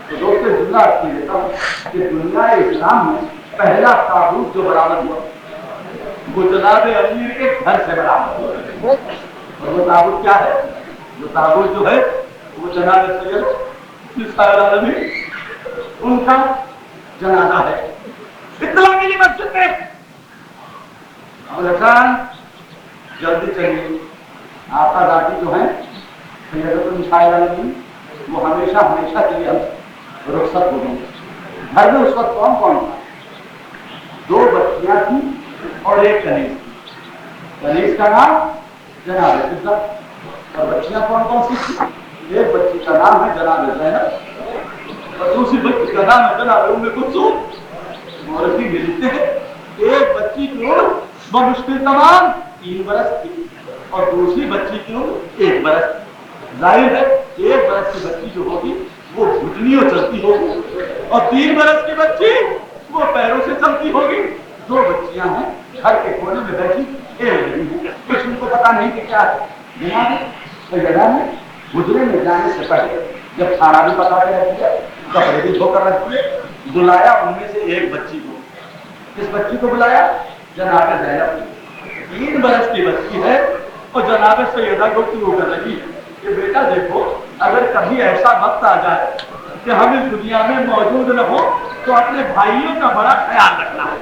تو دوستوں جملہ آپ کی لیتا ہوں کہ دنیا اسلام میں پہلا تابوت جو برآمد ہوا وہ جناب امیر کے گھر سے برآمد ہوا. اور وہ تابوت کیا ہے؟ وہ تابوت جو ہے وہ جناب سید نثار عالمین ان کا جنازہ ہے. اطلاع ملی مسجد میں ابوالحسن جلدی چلیے. آقا ذاتی جو ہیں سید نثار عالمین وہ ہمیشہ کے لیے رخصت ہو گئی. گھر میں اس وقت کون کون تھا؟ 2 بچیاں تھیں اور ایک کنیز. کنیز کا نام جناب فضا اور بچیاں کون کون سی تھی؟ ایک بچی کا نام ہے جناب زینب اور دوسری بچی کا نام ہے جناب ام کلثوم. مورخی ملتے ہیں ایک بچی کی عمر بمشکل تمام 3 برس تھی اور دوسری بچی کی عمر 1 برس تھی. ظاہر ہے 1 برس کی بچی جو ہوگی وہ گھٹنیوں چلتی ہوگی اور 3 برس کی بچی وہ پیروں سے چلتی ہوگی. 2 بچیاں ہیں گھر کے کونے میں بیٹھی کھیل رہی ہیں. کچھ ان کو پتا نہیں کہ کیا ہے. جناب سیدہ نے حجرے میں جانے سے پہلے جب کھانا بھی پکا کے رکھ دیا کپڑے بھی دھو کر رکھ دیے بلایا ان میں سے ایک بچی کو. کس بچی کو بلایا؟ جناب زینب. 3 برس کی بچی ہے اور جناب سیدہ کو شروع کر رہی ہے کہ بیٹا دیکھو اگر کبھی ایسا وقت آ جائے کہ ہم اس دنیا میں موجود نہ ہو تو اپنے بھائیوں کا بڑا خیال رکھنا ہے.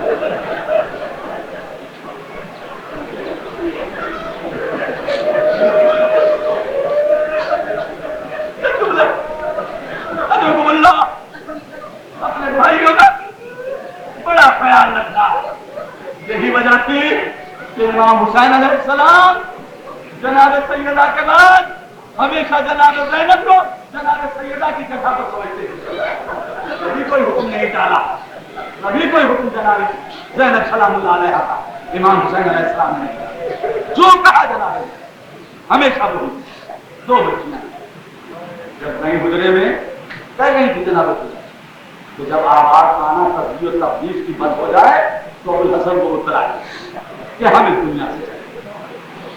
اپنے بھائیوں کا بڑا خیال رکھنا. یہی وجہ تھی کہ امام حسین علیہ السلام جناب سیدہ کے بعد ہمیشہ جناب زینب کو جناب سیدہ کی جگہ پر سمجھتے تھے. کبھی کوئی حکم نہیں ڈالا, کبھی کوئی حکم جناب زینب سلام اللہ علیہ کا امام حسین علیہ السلام نے جو کہا جناب ہمیشہ وہی. 2 بچیاں جب نئی حجرے میں کہہ گئی تھی جناب تو جب آواز آنا تسبیح و تقدیس کی بند ہو جائے تو ابوالحسن کو اتر آئے کہ ہم اس دنیا سے چلیں.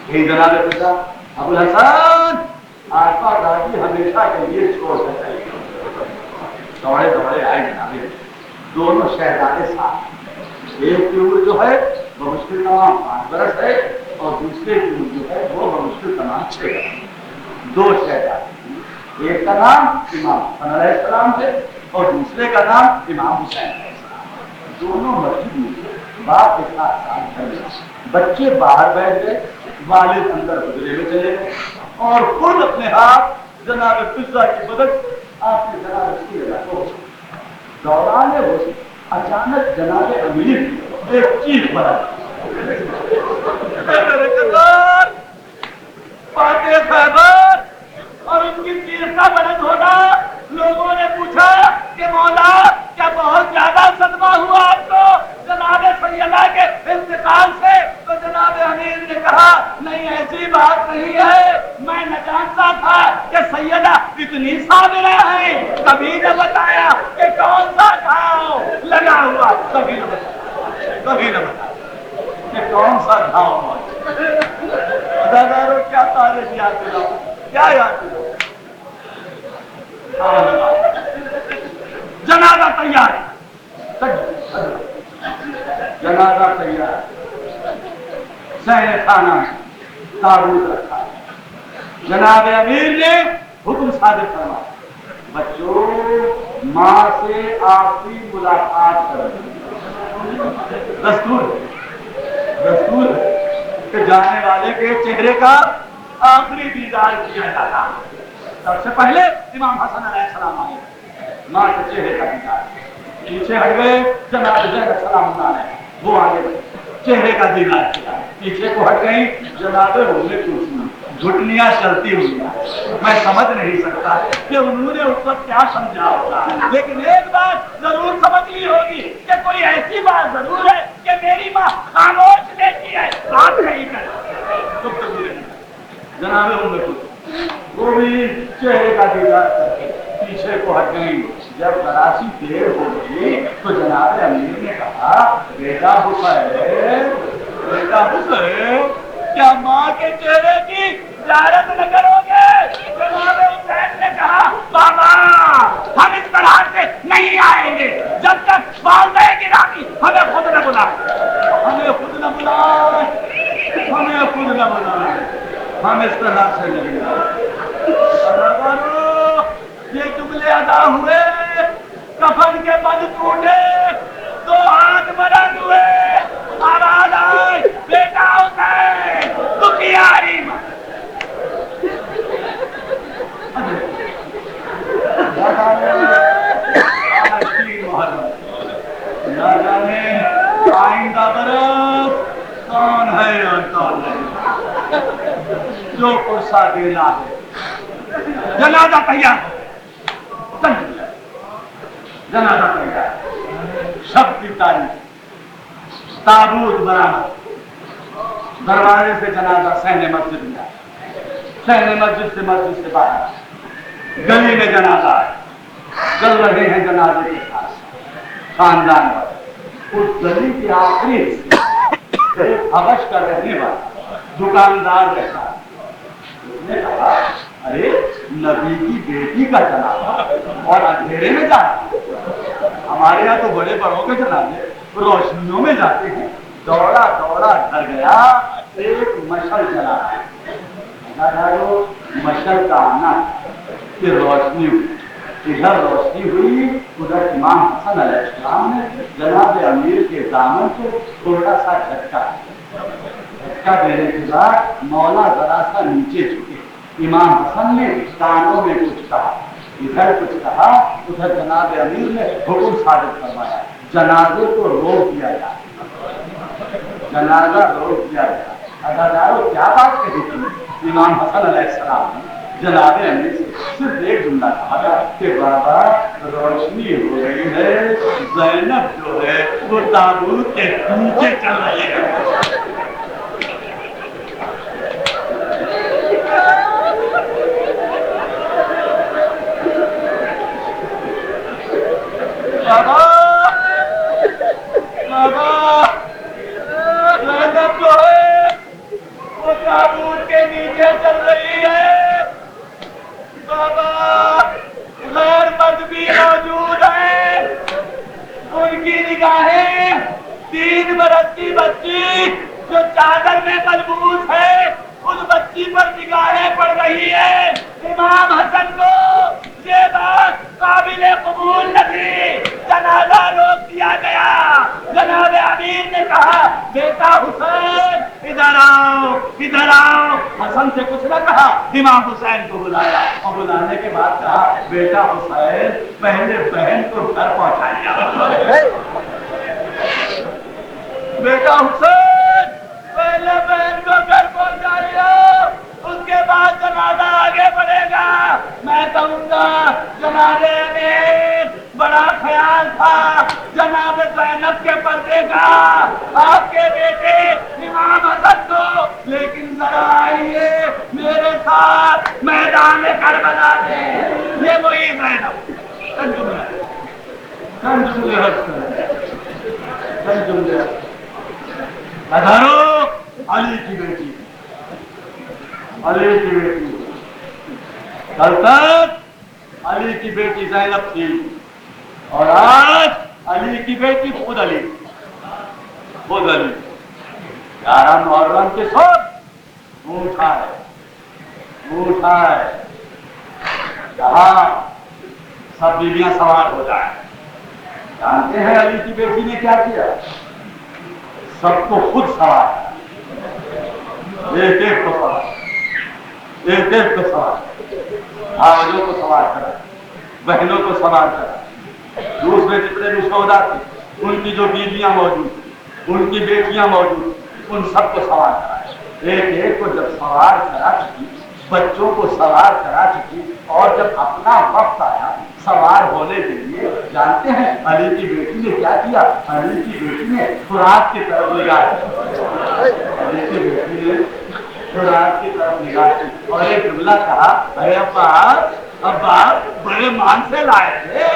یہی جناب فضا ابوالحسن آقا دادی ہمیشہ کے لیے چھوڑ کر چلے گئے. دوڑے دوڑے آئے جناب دونوں شہزادے ساتھ. ایک کی عمر جو ہے وہ مشکل تمام 5 برس ہے اور دوسرے کی عمر جو ہے وہ مشکل تمام 6 برس. 2 شہزادے. ایک کا نام امام حسن علیہ السلام ہے اور دوسرے کا نام امام حسین علیہ السلام. دونوں مسجد میں باپ کے ساتھ گھر میں. بچے باہر بیٹھ گئے, والد اندر حجرے میں چلے گئے اور خود اپنے ہاتھ جناب فضا کی مدد آپ نے ذرا رسی رکھو دورانے ہو اچانک جناب امیر ایک چیخ برا فاتح خیبر اور ان کی چیخ کا بلند ہونا لوگوں نے پوچھا کہ مولا کیا بہت زیادہ صدمہ ہوا آپ کو جناب سیدہ کے انتقال سے؟ تو جناب امیر نے کہا نہیں ایسی بات نہیں ہے، میں نہ جانتا تھا کہ سیدہ اتنی صابرہ ہے، کبھی نہ بتایا کہ کون سا گھاؤ لگا ہوا، کبھی نہ بتایا کہ کون سا گھاؤ ہوا۔ کیا تاریخ یاد دلاؤ، کیا یاد دلاؤ؟ جنازہ تیار ہے، جنازہ تیار، سہنے خانہ تابوت رکھا، جناب امیر نے حکم صادر فرمایا بچوں ماں سے آخری ملاقات کریں، دستور کہ جانے والے کے چہرے کا آخری دیدار کیا جاتا۔ سب سے پہلے امام حسن علیہ السلام آئے، ماں کے چہرے کا دیدار، پیچھے ہٹ گئے جناب زینب سلام اللہ علیہ، وہ آگے بڑھے چہرے کا دیدار کیا، پیچھے کو ہٹ گئی جناب ام کلثوم، گھٹنیاں چلتی ہوئی۔ میں سمجھ نہیں سکتا کہ انہوں نے اس وقت کیا سمجھا ہوگا، لیکن ایک بات ضرور سمجھ لی ہوگی کہ کوئی ایسی بات ضرور ہے کہ میری ماں خاموش لیتی ہے، بات نہیں کرتی۔ جناب ام کلثوم وہ بھی چہرے کا دیدار کر کے پیچھے کو ہٹ گئی۔ جب ذرا سی دیر ہو گئی تو جناب امیر نے کہا بیٹا حسین کیا ماں کے چہرے کی زیارت نہ کرو گے؟ جناب حسین نے کہا بابا ہم اس طرح سے نہیں آئیں گے جب تک والدہ گرامی ہمیں خود نہ بلائے، ہم اس طرح سے نہیں آئے۔ یہ جملے ادا ہوئے، کفن کے بند ٹوٹے، دو ہاتھ مرد ہوئے، آواز آئی بیٹا حسین دکھیاری نہ جانے آئندہ برس کون ہے اور کون نہیں، جو قرصہ دینا ہے۔ جنازہ تیار، جنازہ تیار، سب کی تاریخ، تابوت برآمد، دروازے سے جنازہ سہنے مسجد میں آیا، سہنے مسجد سے باہر گلی میں جنازہ ہے، چل رہے ہیں جنازے کے ساتھ خاندان پر۔ اس گلی کے آخری حصے ایک حبش کا رہنے والا دکاندار رہتا ہے، اس نے کہا ارے نبی کی بیٹی کا جنازہ اور اندھیرے میں جانا، ہمارے یہاں تو بڑے بڑوں کے جنازے روشنیوں میں جاتے ہیں۔ دوڑا گھر گیا، ایک مشل جلا، مشل کا آنا کہ روشنی ہوئی، ادھر روشنی ہوئی، ادھر امام حسن علیہ السلام نے جناب امیر کے دامن کو تھوڑا سا جھٹکا دینے کے بعد مولا ذرا سا نیچے جھکے، امام حسن نے کانوں میں کچھ کہا، ادھر کچھ کہا، ادھر جناب امیر نے حکم صادر فرمایا جنازے کو روک دیا جائے، جنازہ روک دیا جائے۔ ادادارو کیا بات کہی تھی؟ امام حسن علیہ السلام نے جناب امیر سے صرف ایک جملہ کہا کہ بابا روشنی ہو رہی ہے، زینب جو ہے وہ تابوت کے نیچے چل رہی ہے۔ بابا زینب جو ہے وہ تابوت کے نیچے چل رہی ہے۔ بابا غیر مرد بھی موجود ہیں، ان کی نگاہیں 3 برس کی بچی جو چادر میں ملبوس ہے اس بچی پر نگاہیں پڑ رہی ہے۔ امام حسن کو یہ بات قابل قبول نہ تھی، جنازہ روک دیا گیا۔ جناب امیر نے کہا بیٹا حسین ادھر آؤ، ادھر آؤ۔ حسن سے کچھ نہ کہا، امام حسین کو بلایا اور بلانے کے بعد کہا بیٹا حسین پہلے بہن کو گھر پہنچایا۔ بیٹا حسین پہلے بہن کو گھر پہنچایا، اس کے بعد جنازہ آگے بڑھے گا۔ میں کہوں گا جنازے میں بڑا خیال تھا جناب زینب کے پردے کا، آپ کے بیٹے امام حسن کو، لیکن ذرا آئیے میرے ساتھ میدان کربلا میں۔ یہ وہی زینب ہزاروں علی کی بیٹی، علی کی بیٹی، کل تک علی کی بیٹی زینب تھی اور آج علی کی بیٹی خود علی، خود علی۔ 11 محرم کے سب اٹھا ہے کہاں سب بیویاں سوار ہو جائیں۔ جانتے ہیں علی کی بیٹی نے کیا کیا؟ سب کو خود سوار کیا، ایک ایک کو سوار، ایک ایک کو سوار، بھاؤجوں کو سوار کرا، بہنوں کو سوار کرا، دوسرے جتنے بھی شہداء تھے ان کی جو بیویاں موجود تھیں، ان کی بیٹیاں موجود تھیں، ان سب کو سوار کرا۔ ایک ایک کو جب سوار کرا چکی، بچوں کو سوار کرا چکی، اور جب اپنا وقت آیا سوار ہونے کے لیے، جانتے ہیں علی کی بیٹی نے کیا کیا؟ علی کی بیٹی نے فرات کی طرف نگاہ کی، علی کی بیٹی نے فرات کی طرف نگاہ کی اور ایک جملہ کہا، ارے ابا ابا بڑے مان سے لائے تھے،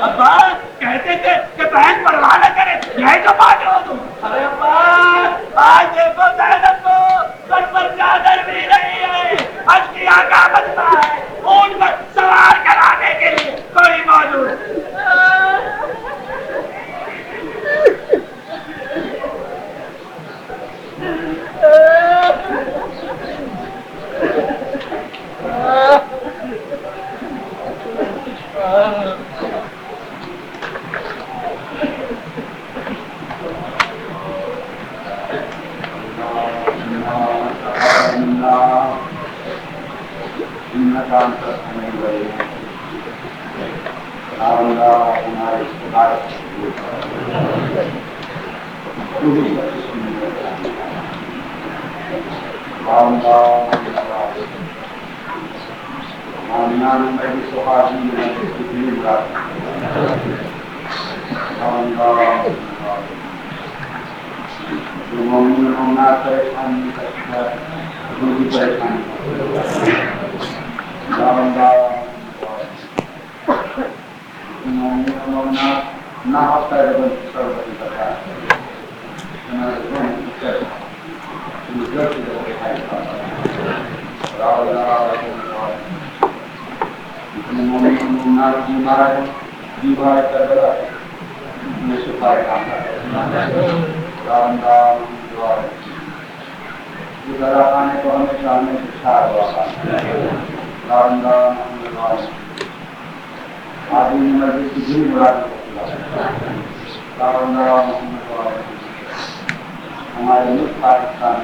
ابا کہتے تھے کہ بہن پرواہ نہ کرے، یہی تو بات ہو تم۔ ارے ابا آج دیکھو زینب کو سر پر چادر بھی نہیں ہے، حج کی آقا بنتا ہے، اونٹ پر سوار کرانے کے لیے کوئی موجود۔ ہمارے ملک پاکستان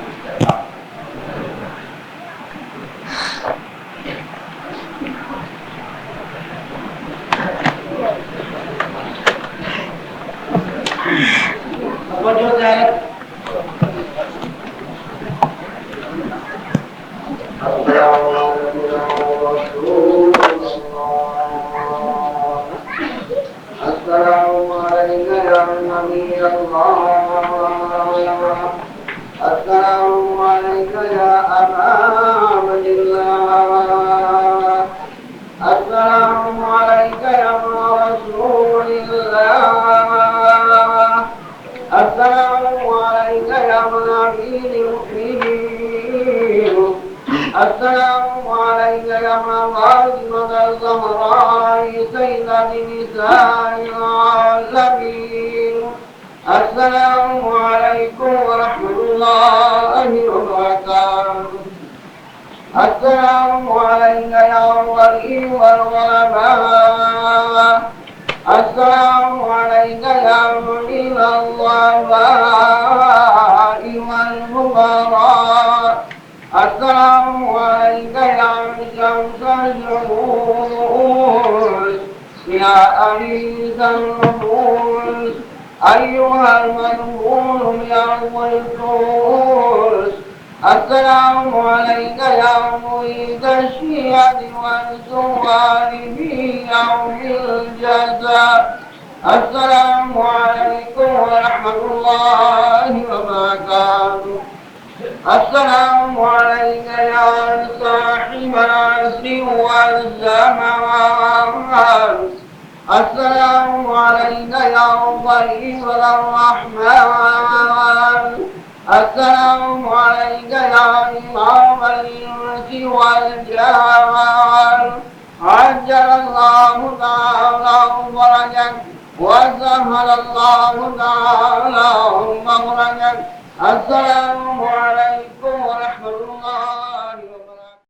السلام
الجلوس يا أنيس النفوس أيها المنبوذ من القدوس السلام عليك يا مؤيد الشيعة والزوار في يوم الجزاء السلام عليكم ورحمة الله وبركاته السلام عليك يا صاحب العصر والزمان السلام عليك يا ضيف الرحمن السلام عليك يا إمام الإنس والجان عجل الله تعالى فرجك وسهل الله تعالى مخرجك السلام عليك